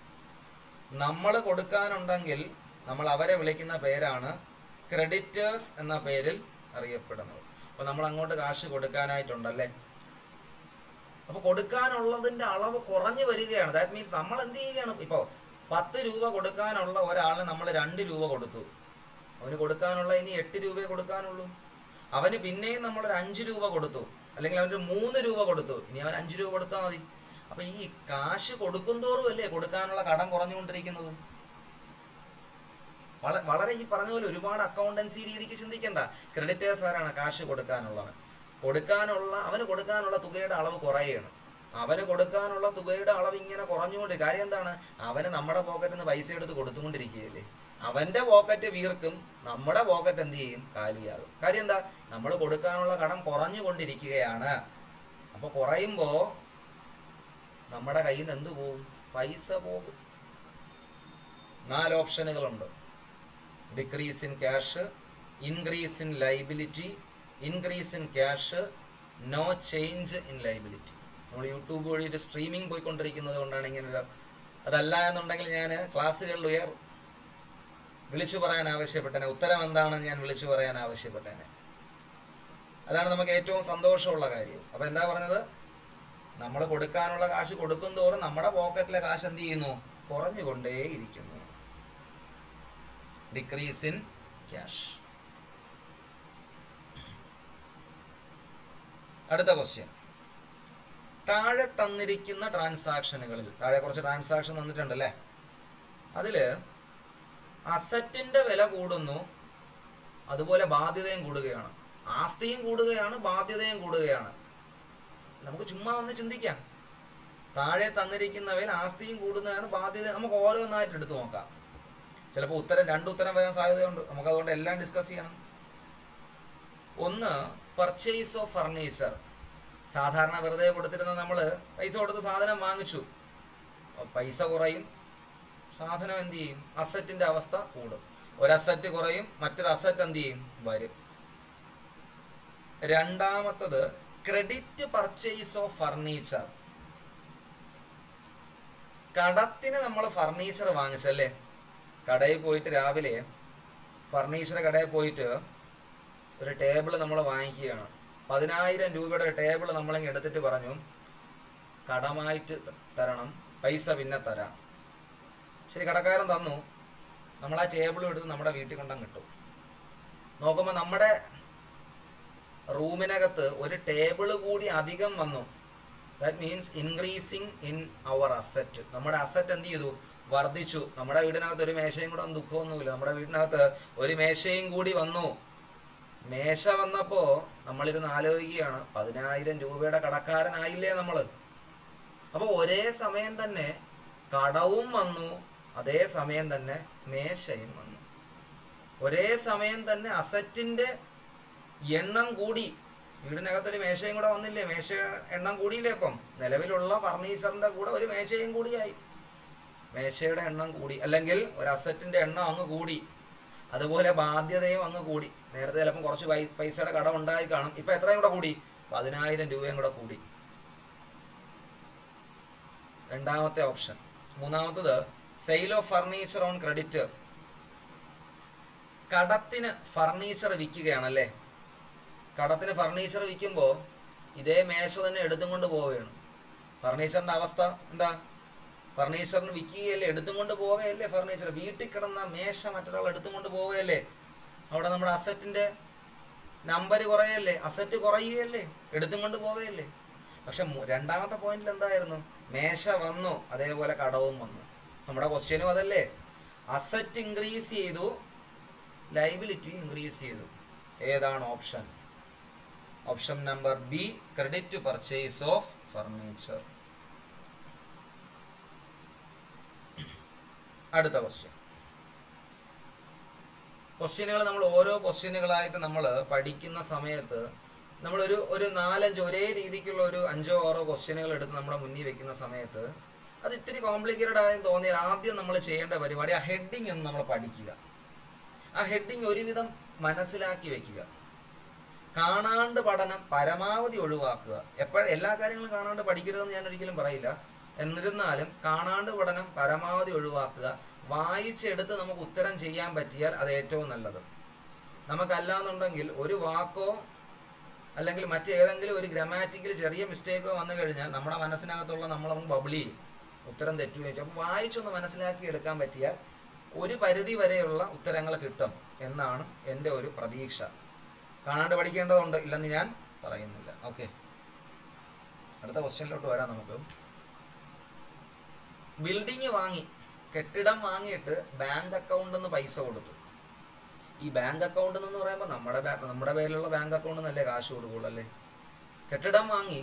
നമ്മൾ കൊടുക്കാനുണ്ടെങ്കിൽ നമ്മൾ അവരെ വിളിക്കുന്ന പേരാണ് ക്രെഡിറ്റേഴ്സ് എന്ന പേരിൽ അറിയപ്പെടുന്നത്. അപ്പോൾ നമ്മൾ അങ്ങോട്ട് കാശ് കൊടുക്കാനായിട്ടുണ്ടല്ലേ, അപ്പോൾ കൊടുക്കാനുള്ളതിൻ്റെ അളവ് കുറഞ്ഞു വരികയാണ്. ദാറ്റ് മീൻസ് നമ്മൾ എന്ത് ചെയ്യുകയാണ്? ഇപ്പോൾ 10 രൂപ കൊടുക്കാനുള്ള ഒരാളിന് നമ്മൾ 2 രൂപ കൊടുത്തു. അവന് കൊടുക്കാനുള്ള ഇനി 8 രൂപയെ കൊടുക്കാനുള്ളൂ. അവന് പിന്നെയും നമ്മളൊരു 5 രൂപ കൊടുത്തു, അല്ലെങ്കിൽ അവനൊരു 3 രൂപ കൊടുത്തു. ഇനി അവൻ 5 രൂപ കൊടുത്താൽ മതി. അപ്പം ഈ കാശ് കൊടുക്കുന്തോറും അല്ലേ കൊടുക്കാനുള്ള കടം കുറഞ്ഞുകൊണ്ടിരിക്കുന്നത്. വളരെ ഈ പറഞ്ഞ പോലെ ഒരുപാട് അക്കൗണ്ടൻസി രീതിക്ക് ചിന്തിക്കേണ്ട. ക്രെഡിറ്റേഴ്സ് ആരാണ്? കാശ് കൊടുക്കാനുള്ളവൻ. അവന് കൊടുക്കാനുള്ള തുകയുടെ അളവ് കുറയുകയാണ്. അവന് കൊടുക്കാനുള്ള തുകയുടെ അളവ് ഇങ്ങനെ കുറഞ്ഞുകൊണ്ടിരിക്കും. കാര്യം എന്താണ്? അവന് നമ്മുടെ പോക്കറ്റിൽ നിന്ന് പൈസ എടുത്ത് കൊടുത്തുകൊണ്ടിരിക്കുകയല്ലേ. അവൻ്റെ പോക്കറ്റ് വീർക്കും, നമ്മുടെ പോക്കറ്റ് എന്ത് ചെയ്യും? കാലിയാകും. കാര്യം എന്താ? നമ്മൾ കൊടുക്കാനുള്ള കടം കുറഞ്ഞുകൊണ്ടിരിക്കുകയാണ്. അപ്പോൾ കുറയുമ്പോൾ നമ്മുടെ കയ്യിൽ നിന്ന് എന്ത് പോകും? പൈസ പോകും. 4 ഓപ്ഷനുകളുണ്ട്. Decrease in cash, increase in liability, increase in cash, no change in liability. നമ്മൾ യൂട്യൂബ് വഴി ഒരു സ്ട്രീമിംഗ് പോയിക്കൊണ്ടിരിക്കുന്നത് കൊണ്ടാണ് ഇങ്ങനെ. അതല്ല എന്നുണ്ടെങ്കിൽ ഞാൻ ക്ലാസ്സുകളിൽ വിളിച്ചു പറയാൻ ആവശ്യപ്പെട്ടേനെ. ഉത്തരം എന്താണെന്ന് ഞാൻ വിളിച്ചു പറയാൻ ആവശ്യപ്പെട്ടേനെ. അതാണ് നമുക്ക് ഏറ്റവും സന്തോഷമുള്ള കാര്യം. അപ്പോൾ എന്താ പറഞ്ഞത്? നമ്മൾ കൊടുക്കാനുള്ള കാശ് കൊടുക്കും തോറും നമ്മുടെ പോക്കറ്റിലെ കാശ് എന്ത് ചെയ്യുന്നു? കുറഞ്ഞുകൊണ്ടേയിരിക്കുന്നു. Decrease in cash. അടുത്ത ക്വസ്റ്റ്യൻ, താഴെ തന്നിരിക്കുന്ന ട്രാൻസാക്ഷനുകളിൽ, താഴെ കുറച്ച് ട്രാൻസാക്ഷൻ തന്നിട്ടുണ്ടല്ലേ, അതിൽ അസറ്റിന്റെ വില കൂടുന്നു, അതുപോലെ ബാധ്യതയും കൂടുകയാണ്. ആസ്തിയും കൂടുകയാണ്, ബാധ്യതയും കൂടുകയാണ്. നമുക്ക് ചുമ്മാ ഒന്ന് ചിന്തിക്കാം. താഴെ തന്നിരിക്കുന്നവയിൽ ആസ്തിയും കൂടുന്നതാണ്, ബാധ്യത. നമുക്ക് ഓരോന്നായിട്ട് എടുത്തു നോക്കാം. ചിലപ്പോൾ 2 ഉത്തരം വരാൻ സാധ്യതയുണ്ട്. നമുക്കതുകൊണ്ട് എല്ലാം ഡിസ്കസ് ചെയ്യണം. ഒന്ന്, പർച്ചേസ് ഓഫ് ഫർണിച്ചർ. സാധാരണ വെറുതെ കൊടുത്തിരുന്ന നമ്മൾ പൈസ കൊടുത്ത് സാധനം വാങ്ങിച്ചു, പൈസ കുറയും, സാധനം എന്ത് ചെയ്യും? അസറ്റിന്റെ അവസ്ഥ കൂടും. ഒരു അസറ്റ് കുറയും, മറ്റൊരു അസറ്റ് എന്ത് ചെയ്യും? വരും. രണ്ടാമത്തത് ക്രെഡിറ്റ് പർച്ചേസ് ഓഫ് ഫർണിച്ചർ. കടത്തിന് നമ്മൾ ഫർണിച്ചർ വാങ്ങിച്ചല്ലേ, കടയിൽ പോയിട്ട് രാവിലെ ഫർണിച്ചർ കടയിൽ പോയിട്ട് ഒരു ടേബിൾ നമ്മൾ വാങ്ങിക്കുകയാണ്. 10,000 രൂപയുടെ ടേബിൾ നമ്മളിങ്ങനെ എടുത്തിട്ട് പറഞ്ഞു കടമായിട്ട് തരണം, പൈസ പിന്നെ തരാം. ശരി, കടക്കാരൻ തന്നു. നമ്മൾ ആ ടേബിളും എടുത്ത് നമ്മുടെ വീട്ടിൽ കൊണ്ടങ്ങ് കിട്ടും. നോക്കുമ്പോൾ നമ്മുടെ റൂമിനകത്ത് ഒരു ടേബിൾ കൂടി അധികം വന്നു. That means increasing in our asset. നമ്മുടെ അസറ്റ് എന്ത് ചെയ്തു? വർദ്ധിച്ചു. നമ്മുടെ വീടിനകത്ത് ഒരു മേശയും കൂടെ ഒന്നും ദുഃഖമൊന്നുമില്ല. നമ്മുടെ വീടിനകത്ത് ഒരു മേശയും കൂടി വന്നു. മേശ വന്നപ്പോൾ നമ്മളിരുന്ന് ആലോചിക്കുകയാണ്, 10,000 രൂപയുടെ കടക്കാരനായില്ലേ നമ്മൾ. അപ്പോൾ ഒരേ സമയം തന്നെ കടവും വന്നു, അതേ സമയം തന്നെ മേശയും വന്നു. ഒരേ സമയം തന്നെ അസറ്റിന്റെ എണ്ണം കൂടി. വീടിനകത്തൊരു മേശയും കൂടെ വന്നില്ലേ? മേശ എണ്ണം കൂടിയില്ലേ? ഇപ്പം നിലവിലുള്ള ഫർണിച്ചറിന്റെ കൂടെ ഒരു മേശയും കൂടിയായി. മേശയുടെ എണ്ണം കൂടി, അല്ലെങ്കിൽ ഒരു അസറ്റിന്റെ എണ്ണം അങ്ങ് കൂടി. അതുപോലെ ബാധ്യതയും അങ്ങ് കൂടി. നേരത്തെ ചിലപ്പം കുറച്ച് പൈസയുടെ കടം ഉണ്ടായി കാണും, ഇപ്പൊ എത്രയും കൂടെ കൂടി? 10,000 രൂപയും കൂടെ കൂടി. രണ്ടാമത്തെ ഓപ്ഷൻ. മൂന്നാമത്തത് sale of furniture on credit. കടത്തിന് ഫർണിച്ചർ വിൽക്കുകയാണല്ലേ. കടത്തിന് ഫർണിച്ചർ വിൽക്കുമ്പോൾ ഇതേ മേശ തന്നെ എടുത്തും കൊണ്ട് പോവുകയാണ്. ഫർണിച്ചറിന്റെ അവസ്ഥ എന്താ? ഫർണിച്ചറിന് വിൽക്കുകയല്ലേ, എടുത്തും കൊണ്ട് പോവുകയല്ലേ. ഫർണിച്ചർ വീട്ടിൽ കിടന്ന മേശ മറ്റൊരാൾ എടുത്തും കൊണ്ട് പോവുകയല്ലേ. അവിടെ നമ്മുടെ അസറ്റിന്റെ നമ്പർ കുറയല്ലേ, അസറ്റ് കുറയുകയല്ലേ, എടുത്തും കൊണ്ട് പോവുകയല്ലേ. പക്ഷെ രണ്ടാമത്തെ പോയിന്റിൽ എന്തായിരുന്നു? മേശ വന്നു, അതേപോലെ കടവും വന്നു. നമ്മുടെ ക്വസ്റ്റ്യനും അതല്ലേ. അസറ്റ് ഇൻക്രീസ് ചെയ്തു, ലൈബിലിറ്റി ഇൻക്രീസ് ചെയ്തു. ഏതാണ് option? Option number B, credit purchase of furniture. അടുത്ത ക്വസ്റ്റ്യൻ. ക്വസ്റ്റ്യനുകൾ നമ്മൾ ഓരോ ക്വസ്റ്റ്യനുകളായിട്ട് നമ്മൾ പഠിക്കുന്ന സമയത്ത് നമ്മളൊരു 4-5 ഒരേ രീതിക്കുള്ള ഒരു 5-6 ക്വസ്റ്റ്യനുകൾ എടുത്ത് നമ്മുടെ മുന്നിൽ വെക്കുന്ന സമയത്ത് അത് ഇത്തിരി കോംപ്ലിക്കേറ്റഡ് ആയി തോന്നിയാൽ ആദ്യം നമ്മൾ ചെയ്യേണ്ട പരിപാടി ആ ഹെഡിങ് ഒന്ന് നമ്മൾ പഠിക്കുക. ആ ഹെഡിങ് ഒരുവിധം മനസ്സിലാക്കി വെക്കുക. കാണാണ്ട് പഠനം പരമാവധി ഒഴിവാക്കുക. എല്ലാ കാര്യങ്ങളും കാണാണ്ട് പഠിക്കരുതെന്ന് ഞാൻ ഒരിക്കലും പറയില്ല. എന്നിരുന്നാലും കാണാണ്ട് പഠനം പരമാവധി ഒഴിവാക്കുക. വായിച്ചെടുത്ത് നമുക്ക് ഉത്തരം ചെയ്യാൻ പറ്റിയാൽ അത് ഏറ്റവും നല്ലത്. നമുക്കല്ലാന്നുണ്ടെങ്കിൽ ഒരു വാക്കോ അല്ലെങ്കിൽ മറ്റേതെങ്കിലും ഒരു ഗ്രാമാറ്റിക്കൽ ചെറിയ മിസ്റ്റേക്കോ വന്നു കഴിഞ്ഞാൽ നമ്മുടെ മനസ്സിനകത്തുള്ള നമ്മളങ്ങ് ബബിളി ചെയ്യും, ഉത്തരം തെറ്റുകയും ചെയ്യും. അപ്പോൾ വായിച്ചൊന്ന് മനസ്സിലാക്കി എടുക്കാൻ പറ്റിയാൽ ഒരു പരിധി വരെയുള്ള ഉത്തരങ്ങൾ കിട്ടും എന്നാണ് എൻ്റെ ഒരു പ്രതീക്ഷ. കാണാണ്ട് പഠിക്കേണ്ടതുണ്ട്, ഇല്ലെന്ന് ഞാൻ പറയുന്നില്ല. ഓക്കെ, അടുത്ത ക്വസ്റ്റ്യനിലോട്ട് വരാം നമുക്ക്. ബിൽഡിങ് വാങ്ങി, കെട്ടിടം വാങ്ങിയിട്ട് ബാങ്ക് അക്കൗണ്ടിൽ നിന്ന് പൈസ കൊടുത്തു. ഈ ബാങ്ക് അക്കൗണ്ട് എന്ന് പറയുമ്പോൾ നമ്മുടെ പേരിലുള്ള ബാങ്ക് അക്കൗണ്ടിൽ നിന്നല്ലേ കാശ് കൊടുക്കുള്ളൂ അല്ലേ. കെട്ടിടം വാങ്ങി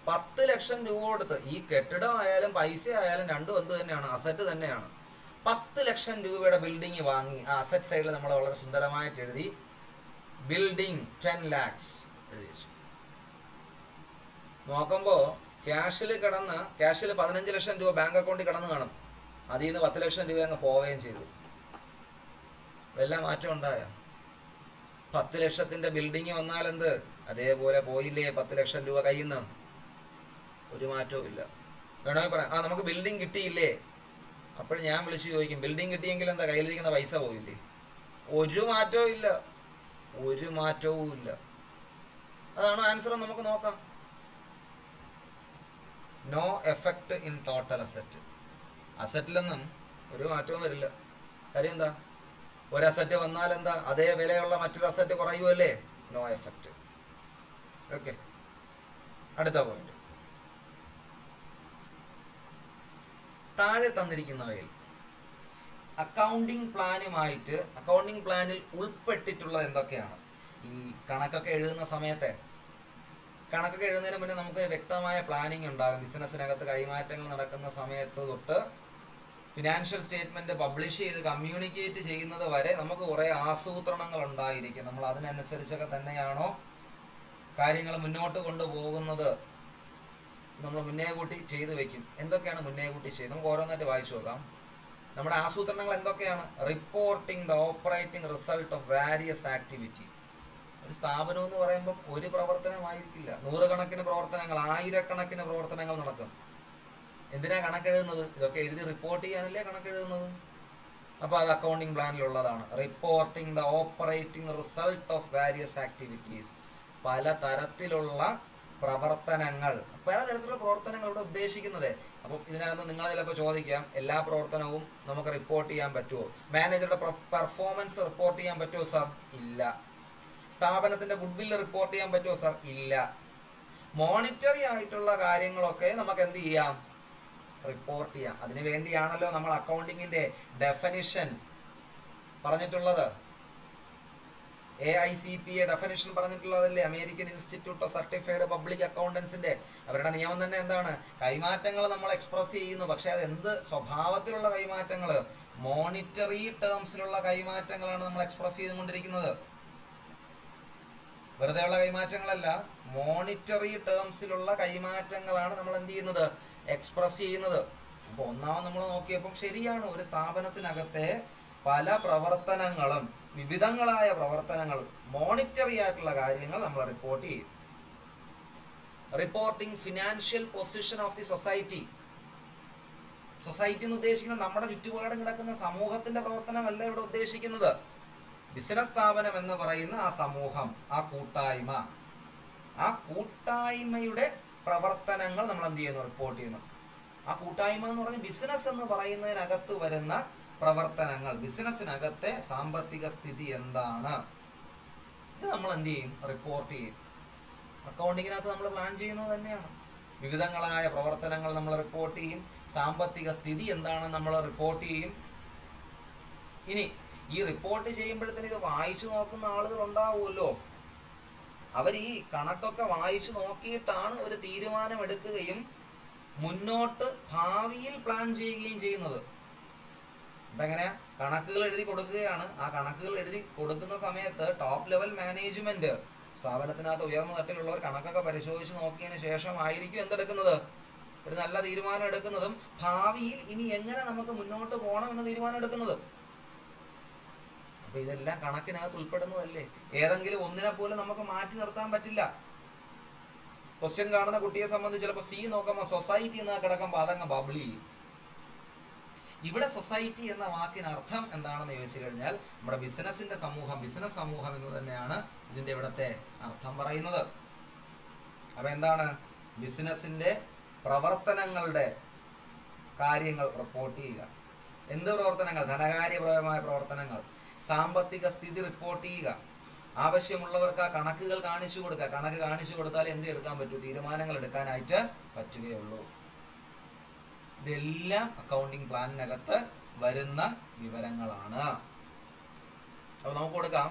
10 ലക്ഷം രൂപ കൊടുത്ത്, ഈ കെട്ടിടം ആയാലും പൈസ ആയാലും രണ്ടും എന്ത് തന്നെയാണ്? അസറ്റ് തന്നെയാണ്. 10 ലക്ഷം രൂപയുടെ ബിൽഡിങ് വാങ്ങി. ആ അസറ്റ് സൈഡിൽ നമ്മൾ വളരെ സുന്ദരമായിട്ട് എഴുതി ബിൽഡിംഗ് 10 lakhs എഴുതി വെച്ചു. നോക്കുമ്പോൾ ക്യാഷിൽ 15 ലക്ഷം രൂപ ബാങ്ക് അക്കൗണ്ടിൽ കിടന്ന് കാണും. അതിൽ നിന്ന് 10 ലക്ഷം രൂപ അങ്ങ് പോവുകയും ചെയ്തു. വല്ല മാറ്റം ഉണ്ടായ? 10 ലക്ഷത്തിന്റെ ബിൽഡിങ് വന്നാൽ എന്ത്? അതേപോലെ പോയില്ലേ 10 ലക്ഷം രൂപ കയ്യിൽ നിന്ന്? ഒരു മാറ്റവും ഇല്ല. വേണമെങ്കിൽ പറയാം, നമുക്ക് ബിൽഡിംഗ് കിട്ടിയില്ലേ. അപ്പോൾ ഞാൻ വിളിച്ചു ചോദിക്കും, ബിൽഡിംഗ് കിട്ടിയെങ്കിൽ എന്താ കയ്യിലിരിക്കുന്ന പൈസ പോയില്ലേ? ഒരു മാറ്റവും ഇല്ല, ഒരു മാറ്റവും ഇല്ല. അതാണ് ആൻസർ. നമുക്ക് നോക്കാം. No effect in total asset. അസറ്റിലൊന്നും ഒരു മാറ്റവും വരില്ല. കാര്യം എന്താ? ഒരു അസറ്റ് വന്നാൽ എന്താ? അതേ വിലയുള്ള മറ്റൊരു അസറ്റ് കുറയുമല്ലേ? No effect. ഓക്കെ, അടുത്ത പോയിന്റ്. താഴെ തന്നിരിക്കുന്നവയിൽ അക്കൗണ്ടിംഗ് പ്ലാനിൽ ഉൾപ്പെട്ടിട്ടുള്ളത് എന്തൊക്കെയാണ്? ഈ കണക്കൊക്കെ എഴുതുന്ന സമയത്തെ, കണക്കൊക്കെ എഴുതുന്നതിന് മുന്നേ നമുക്ക് വ്യക്തമായ പ്ലാനിങ് ഉണ്ടാകും. ബിസിനസ്സിനകത്ത് കൈമാറ്റങ്ങൾ നടക്കുന്ന സമയത്ത് തൊട്ട് ഫിനാൻഷ്യൽ സ്റ്റേറ്റ്മെന്റ് പബ്ലിഷ് ചെയ്ത് കമ്മ്യൂണിക്കേറ്റ് ചെയ്യുന്നത് വരെ നമുക്ക് കുറേ ആസൂത്രണങ്ങൾ ഉണ്ടായിരിക്കും. നമ്മൾ അതിനനുസരിച്ചൊക്കെ തന്നെയാണോ കാര്യങ്ങൾ മുന്നോട്ട് കൊണ്ടുപോകുന്നത് നമ്മൾ മുന്നേ കൂട്ടി ചെയ്തു വെക്കും. എന്തൊക്കെയാണ് മുന്നേ കൂട്ടി ചെയ്ത് നമുക്ക് ഓരോന്നായിട്ട് വായിച്ചു നോക്കാം. നമ്മുടെ ആസൂത്രണങ്ങൾ എന്തൊക്കെയാണ്? Reporting the operating result of various activity. ഒരു സ്ഥാപനം എന്ന് പറയുമ്പോൾ ഒരു പ്രവർത്തനമായിരിക്കില്ല, നൂറുകണക്കിന് പ്രവർത്തനങ്ങൾ, ആയിരക്കണക്കിന് പ്രവർത്തനങ്ങൾ നടക്കും. എന്തിനാ കണക്കെഴുതുന്നത്? ഇതൊക്കെ എഴുതി റിപ്പോർട്ട് ചെയ്യാനല്ലേ കണക്കെഴുതുന്നത്. അപ്പോൾ അത് അക്കൗണ്ടിങ് പ്ലാനിലുള്ളതാണ്. Reporting the operating result of various activities. പലതരത്തിലുള്ള പ്രവർത്തനങ്ങൾ ഇവിടെ ഉദ്ദേശിക്കുന്നത്. അപ്പം ഇതിനകത്ത് നിങ്ങൾ ചിലപ്പോൾ ചോദിക്കാം, എല്ലാ പ്രവർത്തനവും നമുക്ക് റിപ്പോർട്ട് ചെയ്യാൻ പറ്റുമോ? മാനേജറുടെ പെർഫോമൻസ് റിപ്പോർട്ട് ചെയ്യാൻ പറ്റുമോ സാർ? ഇല്ല. സ്ഥാപനത്തിന്റെ ഗുഡ് വില്ല് റിപ്പോർട്ട് ചെയ്യാൻ പറ്റുമോ സാർ? ഇല്ല. മോണിറ്ററി ആയിട്ടുള്ള കാര്യങ്ങളൊക്കെ നമുക്ക് എന്ത് ചെയ്യാം, റിപ്പോർട്ട് ചെയ്യാം. അതിനു വേണ്ടിയാണല്ലോ നമ്മൾ അക്കൗണ്ടിങ്ങിന്റെ ഡെഫിനിഷൻ പറഞ്ഞിട്ടുള്ളത്. AICPA ഡെഫിനിഷൻ പറഞ്ഞിട്ടുള്ളതല്ലേ American institute of certified public അക്കൗണ്ടൻസിന്റെ. അവരുടെ നിയമം തന്നെ എന്താണ്? കൈമാറ്റങ്ങൾ നമ്മൾ എക്സ്പ്രസ് ചെയ്യുന്നു, പക്ഷെ അത് എന്ത് സ്വഭാവത്തിലുള്ള കൈമാറ്റങ്ങൾ? മോണിറ്ററി ടേംസിലുള്ള കൈമാറ്റങ്ങളാണ് നമ്മൾ എക്സ്പ്രസ് ചെയ്തുകൊണ്ടിരിക്കുന്നത്. വെറുതെ ഉള്ള കൈമാറ്റങ്ങളല്ല, മോണിറ്ററി ടേംസിലുള്ള കൈമാറ്റങ്ങളാണ് നമ്മൾ എന്ത് ചെയ്യുന്നത്? എക്സ്പ്രസ് ചെയ്യുന്നത്. അപ്പൊ ഒന്നാമത് നമ്മൾ നോക്കിയപ്പം ശരിയാണ്, ഒരു സ്ഥാപനത്തിനകത്തെ പല പ്രവർത്തനങ്ങളും, വിവിധങ്ങളായ പ്രവർത്തനങ്ങൾ, മോണിറ്ററി ആയിട്ടുള്ള കാര്യങ്ങൾ നമ്മൾ റിപ്പോർട്ട് ചെയ്യും. Reporting financial position of the society. Society എന്ന് ഉദ്ദേശിക്കുന്നത് നമ്മുടെ ചുറ്റുപാടും കിടക്കുന്ന സമൂഹത്തിന്റെ പ്രവർത്തനമല്ല ഇവിടെ ഉദ്ദേശിക്കുന്നത്. ബിസിനസ് സ്ഥാപനം എന്ന് പറയുന്ന ആ സമൂഹം, ആ കൂട്ടായ്മ, ആ കൂട്ടായ്മയുടെ പ്രവർത്തനങ്ങൾ നമ്മൾ എന്ത് ചെയ്യുന്നു? റിപ്പോർട്ട് ചെയ്യുന്നു. ആ കൂട്ടായ്മ എന്ന് പറഞ്ഞാൽ ബിസിനസ് എന്ന് പറയുന്നതിനകത്ത് വരുന്ന പ്രവർത്തനങ്ങൾ, ബിസിനസ്സിനകത്തെ സാമ്പത്തിക സ്ഥിതി എന്താണ്, ഇത് നമ്മൾ എന്ത് ചെയ്യും? റിപ്പോർട്ട് ചെയ്യും. അക്കൗണ്ടിങ്ങിനകത്ത് നമ്മൾ പ്ലാൻ ചെയ്യുന്നത് തന്നെയാണ്. വിവിധങ്ങളായ പ്രവർത്തനങ്ങൾ നമ്മൾ റിപ്പോർട്ട് ചെയ്യും, സാമ്പത്തിക സ്ഥിതി എന്താണെന്ന് നമ്മൾ റിപ്പോർട്ട് ചെയ്യും. ഇനി ഈ റിപ്പോർട്ട് ചെയ്യുമ്പോഴത്തേന് ഇത് വായിച്ചു നോക്കുന്ന ആളുകൾ ഉണ്ടാവുമല്ലോ. അവർ ഈ കണക്കൊക്കെ വായിച്ചു നോക്കിയിട്ടാണ് ഒരു തീരുമാനം എടുക്കുകയും മുന്നോട്ട് ഭാവിയിൽ പ്ലാൻ ചെയ്യുകയും ചെയ്യുന്നത്. ഇതെങ്ങനെയാ? കണക്കുകൾ എഴുതി കൊടുക്കുകയാണ്. ആ കണക്കുകൾ എഴുതി കൊടുക്കുന്ന സമയത്ത് ടോപ്പ് ലെവൽ മാനേജ്മെന്റ്, സ്ഥാപനത്തിനകത്ത് ഉയർന്ന തട്ടിലുള്ളവർ കണക്കൊക്കെ പരിശോധിച്ച് നോക്കിയതിന് ശേഷമായിരിക്കും എന്തെടുക്കുന്നത്? ഒരു നല്ല തീരുമാനം എടുക്കുന്നതും ഭാവിയിൽ ഇനി എങ്ങനെ നമുക്ക് മുന്നോട്ട് പോകണം എന്ന തീരുമാനം എടുക്കുന്നത്. അപ്പൊ ഇതെല്ലാം കണക്കിനകത്ത് ഉൾപ്പെടുന്നതല്ലേ. ഏതെങ്കിലും ഒന്നിനെ പോലും നമുക്ക് മാറ്റി നിർത്താൻ പറ്റില്ല. ക്വസ്റ്റ്യൻ കാണുന്ന കുട്ടിയെ സംബന്ധിച്ച് ചിലപ്പോൾ സി നോക്കുമ്പോൾ സൊസൈറ്റി എന്ന് കിടക്കുമ്പോൾ അതങ്ങ് ബബിൾ ചെയ്യും. ഇവിടെ സൊസൈറ്റി എന്ന വാക്കിന് അർത്ഥം എന്താണെന്ന് ചോദിച്ചു കഴിഞ്ഞാൽ നമ്മുടെ ബിസിനസിന്റെ സമൂഹം, ബിസിനസ് സമൂഹം എന്ന് തന്നെയാണ് ഇതിന്റെ ഇവിടത്തെ അർത്ഥം പറയുന്നത്. അപ്പൊ എന്താണ്? ബിസിനസിന്റെ പ്രവർത്തനങ്ങളുടെ കാര്യങ്ങൾ റിപ്പോർട്ട് ചെയ്യുക. എന്ത് പ്രവർത്തനങ്ങൾ? ധനകാര്യപരമായ പ്രവർത്തനങ്ങൾ. സാമ്പത്തിക സ്ഥിതി റിപ്പോർട്ട് ചെയ്യുക. ആവശ്യമുള്ളവർക്ക് ആ കണക്കുകൾ കാണിച്ചു കൊടുക്കുക. കണക്ക് കാണിച്ചു കൊടുത്താൽ എന്ത് എടുക്കാൻ പറ്റൂ? തീരുമാനങ്ങൾ എടുക്കാനായിട്ട് പറ്റുകയുള്ളൂ. ഇതെല്ലാം അക്കൗണ്ടിങ് പ്ലാനിനകത്ത് വരുന്ന വിവരങ്ങളാണ്. അപ്പൊ നമുക്ക് കൊടുക്കാം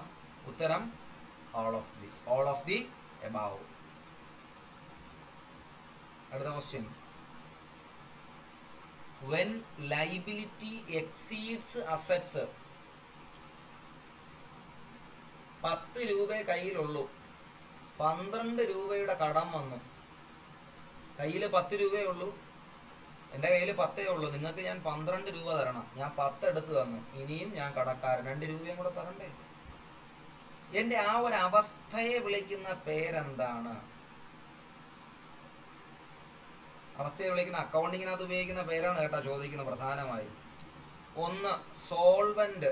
ഉത്തരം all of the above. അടുത്ത question, when liability exceeds assets. 10 രൂപയെ കയ്യിലുള്ളൂ, 12 രൂപയുടെ കടം വന്നു. കയ്യിൽ 10 രൂപയേ ഉള്ളൂ, എൻ്റെ കയ്യിൽ 10 ഉള്ളൂ, നിങ്ങൾക്ക് ഞാൻ 12 രൂപ തരണം. ഞാൻ 10 എടുത്ത് തന്നു, ഇനിയും ഞാൻ കടക്കാരൻ 2 രൂപയും കൂടെ തരണ്ടേ? എൻ്റെ ആ ഒരു അവസ്ഥയെ വിളിക്കുന്ന പേരെന്താണ്? അവസ്ഥയെ വിളിക്കുന്ന അക്കൗണ്ടിങ്ങിനകത്ത് ഉപയോഗിക്കുന്ന പേരാണ് കേട്ടോ ചോദിക്കുന്നത് പ്രധാനമായും. ഒന്ന് സോൾവെന്റ്.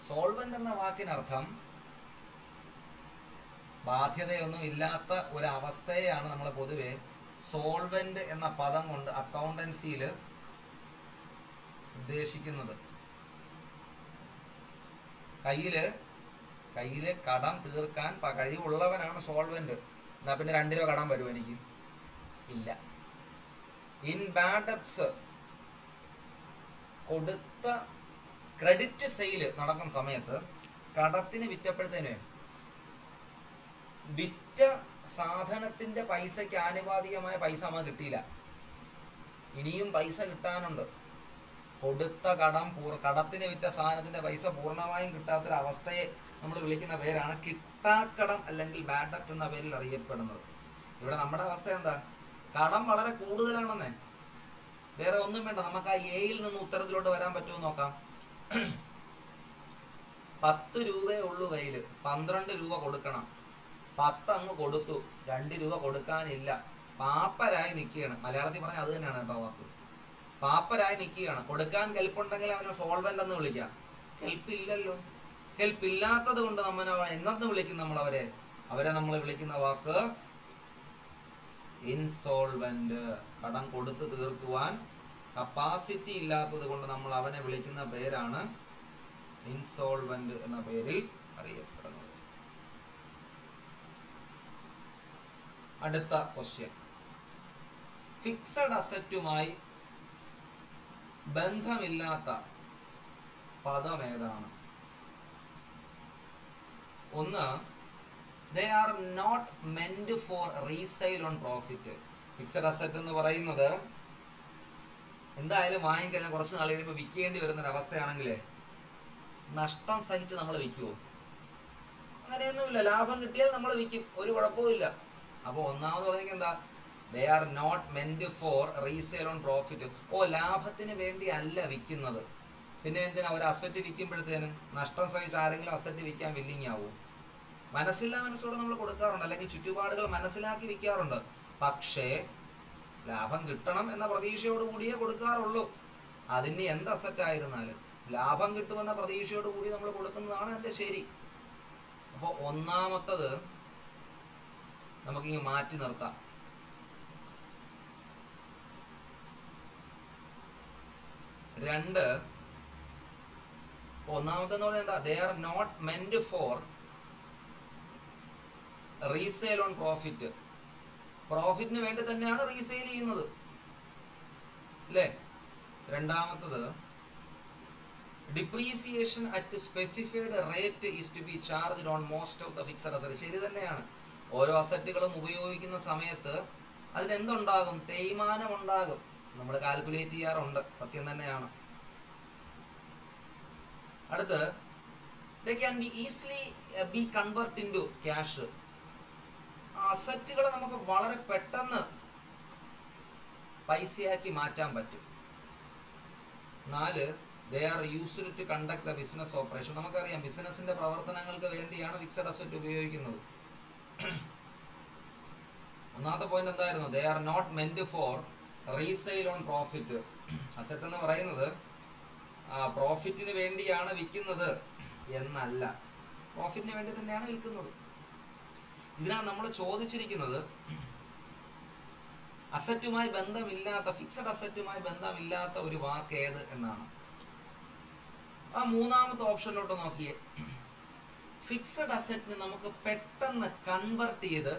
സോൾവെന്റ് എന്ന വാക്കിനർത്ഥം ബാധ്യതയൊന്നും ഇല്ലാത്ത ഒരു അവസ്ഥയെയാണ് നമ്മൾ പൊതുവെ സോൾവെന്റ് എന്ന പദം കൊണ്ട് അക്കൗണ്ടൻസിയിൽ ഉദ്ദേശിക്കുന്നത്. കയ്യില് കടം തീർക്കാൻ കഴിവുള്ളവനാണ് സോൾവെന്റ്. എന്നാ പിന്നെ 2 രൂപ കടം വരും എനിക്ക്? ഇല്ല. ഇൻ ബാഡ് ഡെബ്റ്റ്സ്, കൊടുത്ത ക്രെഡിറ്റ് സെയിൽ നടക്കുന്ന സമയത്ത് കടത്തിന് വിറ്റപ്പോഴത്തേന് വിറ്റ സാധനത്തിന്റെ പൈസയ്ക്ക് ആനുപാതികമായ പൈസ നമുക്ക് കിട്ടിയില്ല, ഇനിയും പൈസ കിട്ടാനുണ്ട്. കൊടുത്ത കടത്തിന് വിറ്റ സാധനത്തിന്റെ പൈസ പൂർണ്ണമായും കിട്ടാത്തൊരവസ്ഥയെ നമ്മൾ വിളിക്കുന്ന പേരാണ് കിട്ടാക്കടം അല്ലെങ്കിൽ ബാഡ് ഡെബ്റ്റ് എന്ന പേരിൽ അറിയപ്പെടുന്നത്. ഇവിടെ നമ്മുടെ അവസ്ഥ എന്താ? കടം വളരെ കൂടുതലാണെന്നേ, വേറെ ഒന്നും വേണ്ട. നമുക്ക് ആ എയിൽ നിന്ന് ഉത്തരത്തിലോട്ട് വരാൻ പറ്റുമോ നോക്കാം. 10 രൂപയേ ഉള്ളൂ കയ്യിൽ, 12 രൂപ കൊടുക്കണം. 10 അങ്ങ് കൊടുത്തു, 2 രൂപ കൊടുക്കാനില്ല. പാപ്പരായി നിൽക്കുകയാണ്. മലയാളത്തിൽ പറഞ്ഞാൽ അത് തന്നെയാണ് കേട്ടോ വാക്ക്. പാപ്പരായി നിൽക്കുകയാണ്. കൊടുക്കാൻ കെൽപ്പുണ്ടെങ്കിൽ അവനെ സോൾവെന്റ് എന്ന് വിളിക്കാം. കെൽപ്പില്ലല്ലോ. കെൽപ്പില്ലാത്തത് കൊണ്ട് എന്നെന്ന് വിളിക്കും നമ്മളവരെ? അവരെ നമ്മൾ വിളിക്കുന്ന വാക്ക് ഇൻസോൾവെന്റ്. കടം കൊടുത്തു തീർക്കുവാൻ കപ്പാസിറ്റി ഇല്ലാത്തത് കൊണ്ട് നമ്മൾ അവനെ വിളിക്കുന്ന പേരാണ് ഇൻസോൾവെന്റ് എന്ന പേരിൽ അറിയപ്പെടുന്നത്. അടുത്ത ക്വസ്റ്റ്യൻ, ഫിക്സഡ് അസറ്റുമായി ബന്ധമില്ലാത്ത പദം ഏതാണ്? ഒന്ന്, they are not meant for resale on profit. Fixed asset എന്ന് പറയുന്നത് എന്തായാലും വാങ്ങിക്കഴിഞ്ഞാൽ കുറച്ച് നാൾ കഴിയുമ്പോൾ വിൽക്കേണ്ടി വരുന്നൊരവസ്ഥയാണെങ്കിലേ നഷ്ടം സഹിച്ച് നമ്മൾ വിൽക്കുമോ? അങ്ങനെയൊന്നുമില്ല. ലാഭം കിട്ടിയാൽ നമ്മൾ വിൽക്കും, ഒരു കുഴപ്പമില്ല. അപ്പോൾ ഒന്നാമത് പറഞ്ഞെങ്കിൽ എന്താ, they are not meant for resale on profit. ലാഭത്തിന് വേണ്ടി അല്ല വിൽക്കുന്നത്. പിന്നെ എന്തിനാ ഒരു അസറ്റ് വിൽക്കുമ്പോഴത്തേനും നഷ്ടം സഹിച്ച് ആരെങ്കിലും അസറ്റ് വിൽക്കാൻ വില്ലിങ് ആവും? മനസ്സോടെ നമ്മൾ കൊടുക്കാറുണ്ട്, അല്ലെങ്കിൽ ചുറ്റുപാടുകൾ മനസ്സിലാക്കി വിൽക്കാറുണ്ട്. പക്ഷേ ലാഭം കിട്ടണം എന്ന പ്രതീക്ഷയോട് കൂടിയേ കൊടുക്കാറുള്ളൂ. അതിന് എന്ത് അസറ്റ് ആയിരുന്നാലും ലാഭം കിട്ടുമെന്ന പ്രതീക്ഷയോട് കൂടി നമ്മൾ കൊടുക്കുന്നതാണ് എൻ്റെ ശരി. അപ്പോൾ ഒന്നാമത്തത് നമുക്കിങ്ങ് മാറ്റി നിർത്താം. രണ്ട്, ഒന്നാമത്തെന്ന് പറഞ്ഞാൽ എന്താ, they are not meant for resale on profit. പ്രോഫിറ്റിന് വേണ്ടി തന്നെയാണ് റീസെയിൽ ചെയ്യുന്നത്, അല്ലേ? രണ്ടാമത്തത്, depreciation at specified rate is to be charged on most of the fixed asset. ശരി തന്നെയാണ്. ഓരോ അസറ്റുകളും ഉപയോഗിക്കുന്ന സമയത്ത് അതിനെന്തുണ്ടാകും? തേയ്മാനം ഉണ്ടാകും. നമ്മൾ കാൽക്കുലേറ്റ് ചെയ്യാറുണ്ട്, സത്യം തന്നെയാണ്. അടുത്ത്, they can be easily be convert into cash. അസറ്റുകളെ നമുക്ക് വളരെ പെട്ടെന്ന് പൈസയാക്കി മാറ്റാൻ പറ്റും. 4, they are used to conduct the business operation. നമുക്കറിയാം ബിസിനസിന്റെ പ്രവർത്തനങ്ങൾക്ക് വേണ്ടിയാണ് ഫിക്സഡ് അസറ്റ് ഉപയോഗിക്കുന്നത്. ഒന്നാമത്തെ പോയിന്റ് എന്തായിരുന്നു? they are not meant for resale on profit. Asset എന്ന് പറയുന്നത് പ്രോഫിറ്റിന് വേണ്ടിയാണ് വിൽക്കുന്നത് എന്നല്ല, പ്രോഫിറ്റിന് വേണ്ടി തന്നെയാണ് വിൽക്കുന്നത്. ഇതിനാണ് നമ്മൾ ചോദിച്ചിരിക്കുന്നത് അസറ്റുമായി ബന്ധമില്ലാത്ത, ഫിക്സഡ് അസറ്റുമായി ബന്ധമില്ലാത്ത ഒരു വാക്ക് ഏത് എന്നാണ്. ആ മൂന്നാമത്തെ ഓപ്ഷനിലോട്ട് നോക്കിയേ. ഫിക്സഡ് അസറ്റിന് നമുക്ക് പെട്ടെന്ന് കൺവെർട്ട് ചെയ്ത്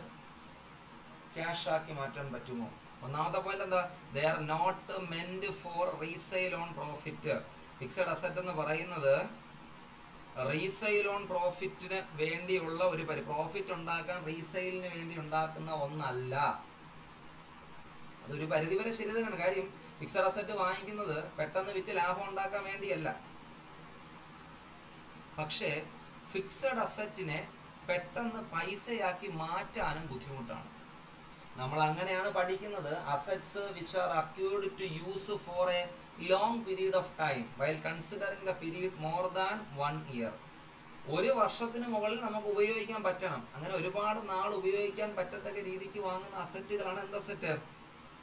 ക്യാഷ് ആക്കി മാറ്റാൻ പറ്റുമോ? ഒന്നാമത്തെ പോയിന്റ് എന്താ, they are not meant for resale on profit. Fixed asset എന്ന് പറയുന്നത് റീസെയിൽ ഓൺ പ്രോഫിറ്റിന് വേണ്ടിയുള്ള ഒരു പ്രോഫിറ്റ് ഉണ്ടാക്കാൻ റീസെയിലിന് വേണ്ടി ഉണ്ടാക്കുന്ന ഒന്നല്ല. അതൊരു പരിധിവരെ ശരി തന്നെയാണ്. കാര്യം ഫിക്സഡ് അസറ്റ് വാങ്ങിക്കുന്നത് പെട്ടെന്ന് വിറ്റ് ലാഭം ഉണ്ടാക്കാൻ വേണ്ടിയല്ല. പക്ഷേ ഫിക്സഡ് അസറ്റിനെ പെട്ടെന്ന് പൈസയാക്കി മാറ്റാനും ബുദ്ധിമുട്ടാണ്. നമ്മൾ അങ്ങനെയാണ് പഠിക്കുന്നത്. Assets which are acquired to use for a long period of time while considering the period more than 1 year. ഒരു വർഷത്തിന് മുകളിൽ നമുക്ക് ഉപയോഗിക്കാൻ പറ്റണം. അങ്ങനെ ഒരുപാട് നാൾ ഉപയോഗിക്കാൻ പറ്റത്തക്ക രീതിക്ക് വാങ്ങുന്ന അസറ്റുകളാണ് എന്ത് അസറ്റ്?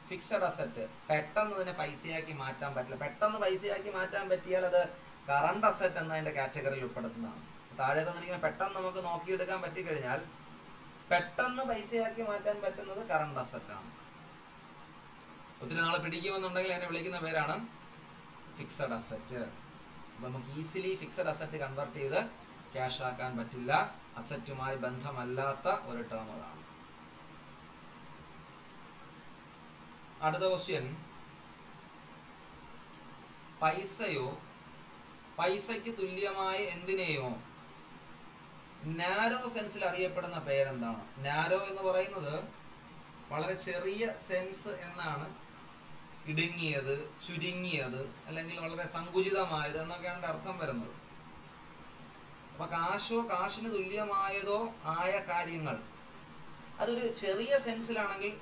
Fixed asset. പെട്ടെന്ന് അതിനെ പൈസയാക്കി മാറ്റാൻ പറ്റില്ല. പെട്ടെന്ന് പൈസയാക്കി മാറ്റാൻ പറ്റിയാൽ അത് കറണ്ട് അസറ്റ് എന്നതിന്റെ കാറ്റഗറിയിൽ ഉൾപ്പെടുത്തുന്നതാണ്. താഴെ തന്നിരിക്കുന്ന പെട്ടെന്ന് നമുക്ക് നോക്കിയെടുക്കാൻ പറ്റിക്കഴിഞ്ഞാൽ പെട്ടെന്ന് പൈസയാക്കി മാറ്റാൻ പറ്റുന്നത് കറണ്ട് അസറ്റ് ആണ്. ഒത്തിരി നാളെ പിടിക്കുമെന്നുണ്ടെങ്കിൽ അതിനെ വിളിക്കുന്ന പേരാണ് ഫിക്സഡ് അസറ്റ്. അപ്പൊ നമുക്ക് ഈസിലി ഫിക്സഡ് അസറ്റ് കൺവെർട്ട് ചെയ്ത് ക്യാഷ് ആക്കാൻ പറ്റില്ല. അസറ്റുമായി ബന്ധമല്ലാത്ത ഒരു ടേം അതാണ്. അടുത്ത ക്വസ്റ്റ്യൻ, പൈസയോ പൈസയ്ക്ക് തുല്യമായ എന്തിനേയോ നാരോ സെൻസിൽ അറിയപ്പെടുന്ന പേരെന്താണ്? നാരോ എന്ന് പറയുന്നത് വളരെ ചെറിയ സെൻസ് എന്നാണ്. ഇടുങ്ങിയത്, ചുരുങ്ങിയത്, അല്ലെങ്കിൽ വളരെ സങ്കുചിതമായത് എന്നൊക്കെയാണ് അർത്ഥം വരുന്നത്. അപ്പൊ കാശോ കാശിന് തുല്യമായതോ ആയ കാര്യങ്ങൾ അതൊരു ചെറിയ സെൻസിലാണെങ്കിൽ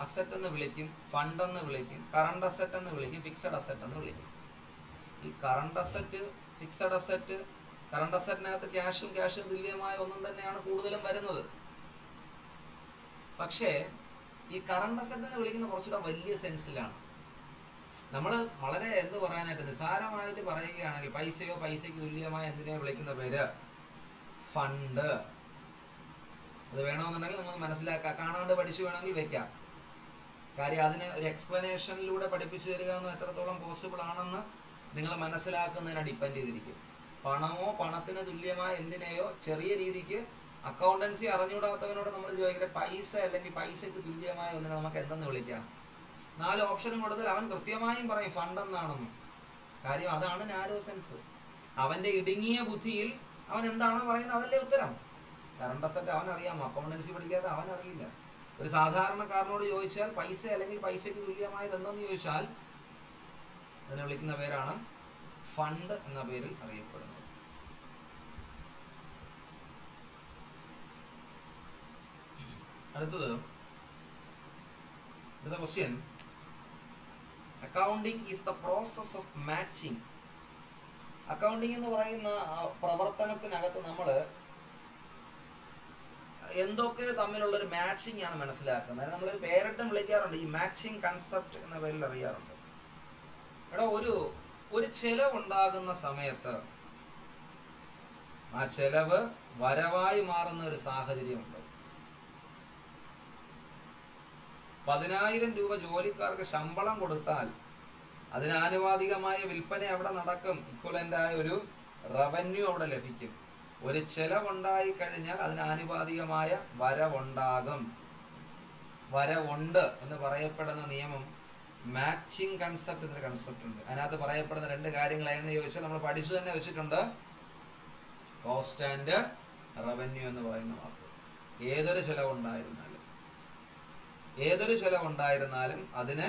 അസറ്റ് എന്ന് വിളിക്കും, ഫണ്ട് എന്ന് വിളിക്കും, കറണ്ട് അസറ്റ് എന്ന് വിളിക്കും, ഫിക്സഡ് അസറ്റ് എന്ന് വിളിക്കും. ഈ current asset, fixed asset, current അസറ്റിനകത്ത് ക്യാഷും തുല്യമായ ഒന്നും തന്നെയാണ് കൂടുതലും വരുന്നത്. പക്ഷേ ഈ കറണ്ട് അസറ്റ് എന്ന് വിളിക്കുന്ന കുറച്ചുകൂടെ വലിയ സെൻസിലാണ്. നമ്മൾ വളരെ എന്ത് പറയാനായിട്ട് നിസ്സാരമായിട്ട് പറയുകയാണെങ്കിൽ പൈസയോ പൈസയ്ക്ക് തുല്യമായ എന്തിനെയോ വിളിക്കുന്ന പേര് ഫണ്ട്. അത് വേണമെന്നുണ്ടെങ്കിൽ നമ്മൾ മനസ്സിലാക്കാം, കാണാണ്ട് പഠിച്ചു വേണമെങ്കിൽ വെക്കാം. കാര്യം അതിന് ഒരു എക്സ്പ്ലനേഷനിലൂടെ പഠിപ്പിച്ചു തരിക എന്ന് എത്രത്തോളം പോസിബിൾ ആണെന്ന് നിങ്ങൾ മനസ്സിലാക്കുന്നതിനെ ഡിപ്പെൻഡ് ചെയ്തിരിക്കും. പണമോ പണത്തിന് തുല്യമായ എന്തിനെയോ ചെറിയ രീതിക്ക് അക്കൗണ്ടൻസി അറിഞ്ഞുകൂടാത്തവനോട് നമ്മൾ ചോദിക്കട്ടെ പൈസ അല്ലെങ്കിൽ പൈസയ്ക്ക് തുല്യമായ ഒന്നിനെ നമുക്ക് എന്തെന്ന് വിളിക്കാം? 4 ഓപ്ഷനും കൊടുത്താൽ അവൻ കൃത്യമായും പറയും ഫണ്ട് എന്നാണെന്ന്. കാര്യം അതാണ് നാരോ സെൻസ്. അവന്റെ ഇടുങ്ങിയ ബുദ്ധിയിൽ അവൻ എന്താണോ പറയുന്നത് അതല്ലേ ഉത്തരം. കറണ്ട് അസറ്റ് അവൻ അറിയാം, അക്കൗണ്ടൻസി പഠിക്കാതെ അവൻ അറിയില്ല. ഒരു സാധാരണക്കാരനോട് ചോദിച്ചാൽ പൈസ അല്ലെങ്കിൽ പൈസയ്ക്ക് തുല്യമായത് എന്തെന്ന് ചോദിച്ചാൽ അതിനെ വിളിക്കുന്ന പേരാണ് ഫണ്ട് എന്ന പേരിൽ അറിയപ്പെടുന്നത്. അടുത്ത question. Accounting is the process of matching. Accounting എന്ന് പറയുന്ന പ്രവർത്തനത്തിനകത്ത് നമ്മൾ എന്തൊക്കെ തമ്മിലുള്ളൊരു മാച്ചിങ് ആണ് മനസ്സിലാക്കുന്നത്. നമ്മളൊരു പേരിട്ടും വിളിക്കാറുണ്ട്, ഈ മാച്ചിങ് കൺസെപ്റ്റ് എന്ന പേരിൽ അറിയാറുണ്ട്. എടാ, ഒരു ചെലവുണ്ടാകുന്ന സമയത്ത് ആ ചെലവ് വരവായി മാറുന്ന ഒരു സാഹചര്യമുണ്ട്. 10,000 രൂപ ജോലിക്കാർക്ക് ശമ്പളം കൊടുത്താൽ അതിനാനുപാതികമായ വിൽപ്പന അവിടെ നടക്കും, ഇക്വലൻ്റായ ഒരു റവന്യൂ അവിടെ ലഭിക്കും. ഒരു ചെലവുണ്ടായി കഴിഞ്ഞാൽ അതിനാനുപാതികമായ വരവുണ്ടാകും. വരവുണ്ട് എന്ന് പറയപ്പെടുന്ന നിയമം മാച്ചിങ് കൺസെപ്റ്റ് എന്നൊരു കൺസെപ്റ്റ് ഉണ്ട്. അതിനകത്ത് പറയപ്പെടുന്ന 2 കാര്യങ്ങളായെന്ന് ചോദിച്ചാൽ നമ്മൾ പഠിച്ചു തന്നെ വെച്ചിട്ടുണ്ട്. കോസ്റ്റ് ആൻഡ് റവന്യൂ എന്ന് പറയുന്ന വാക്ക്. ഏതൊരു ചെലവുണ്ടായിരുന്നാലും അതിന്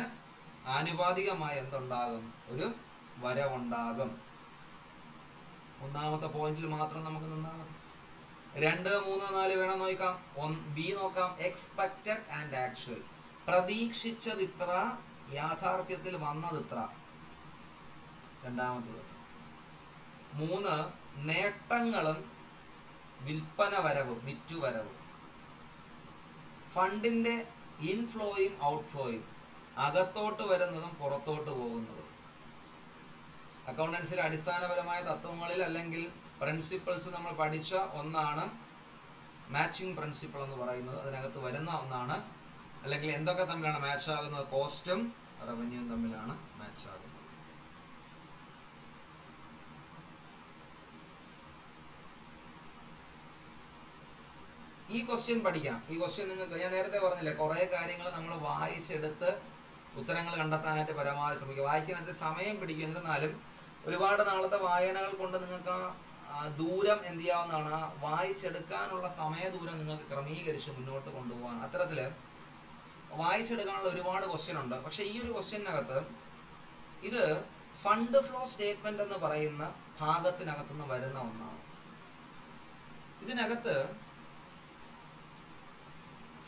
ആനുപാതികമായി എന്തുണ്ടാകും? ഒരു വരവുണ്ടാകും. 1ാമത്തെ പോയിന്റിൽ മാത്രം നമുക്ക് നിന്നാൽ മതി. 2, 3, 4 വേണം നോക്കാം. ബി നോക്കാം. Expected and actual. പ്രതീക്ഷിച്ചത് ഇത്ര, യാഥാർത്ഥ്യത്തിൽ വന്നത് ഇത്ര. 2ാമത്തത്. 3, നേട്ടങ്ങളും വിൽപ്പന വരവും വിറ്റുവരവും. ഫണ്ടിന്റെ ഇൻഫ്ലോയും ഔട്ട്ഫ്ലോയും, അകത്തോട്ട് വരുന്നതും പുറത്തോട്ട് പോകുന്നതും. അക്കൗണ്ടൻസിലെ അടിസ്ഥാനപരമായ തത്വങ്ങളിൽ അല്ലെങ്കിൽ പ്രിൻസിപ്പിൾസ് നമ്മൾ പഠിച്ച ഒന്നാണ് മാച്ചിങ് പ്രിൻസിപ്പിൾ എന്ന് പറയുന്നത്. അതിനകത്ത് വരുന്ന ഒന്നാണ്. അല്ലെങ്കിൽ എന്തൊക്കെ തമ്മിലാണ് മാച്ച് ആകുന്നത്? കോസ്റ്റും റവന്യൂവും തമ്മിലാണ് മാച്ച് ആകുന്നത്. ഈ ക്വസ്റ്റ്യൻ പഠിക്കാം. ഈ ക്വസ്റ്റ്യൻ നിങ്ങൾക്ക് ഞാൻ നേരത്തെ പറഞ്ഞില്ലേ, കുറേ കാര്യങ്ങൾ നമ്മൾ വായിച്ചെടുത്ത് ഉത്തരങ്ങൾ കണ്ടെത്താനായിട്ട് പരമാവധി ശ്രമിക്കുക. വായിക്കാനായിട്ട് സമയം പിടിക്കും. എന്നിരുന്നാലും ഒരുപാട് നാളത്തെ വായനകൾ കൊണ്ട് നിങ്ങൾക്ക് ദൂരം എന്ത് ചെയ്യാവുന്നതാണ്? വായിച്ചെടുക്കാനുള്ള സമയ ദൂരം നിങ്ങൾക്ക് ക്രമീകരിച്ച് മുന്നോട്ട് കൊണ്ടുപോകാൻ. അത്തരത്തിൽ വായിച്ചെടുക്കാനുള്ള ഒരുപാട് ക്വസ്റ്റ്യൻ ഉണ്ട്. പക്ഷേ ഈ ഒരു ക്വസ്റ്റ്യനകത്ത് ഇത് ഫണ്ട് ഫ്ലോ സ്റ്റേറ്റ്മെന്റ് എന്ന് പറയുന്ന ഭാഗത്തിനകത്തുനിന്ന് വരുന്ന ഒന്നാണ്. ഇതിനകത്ത്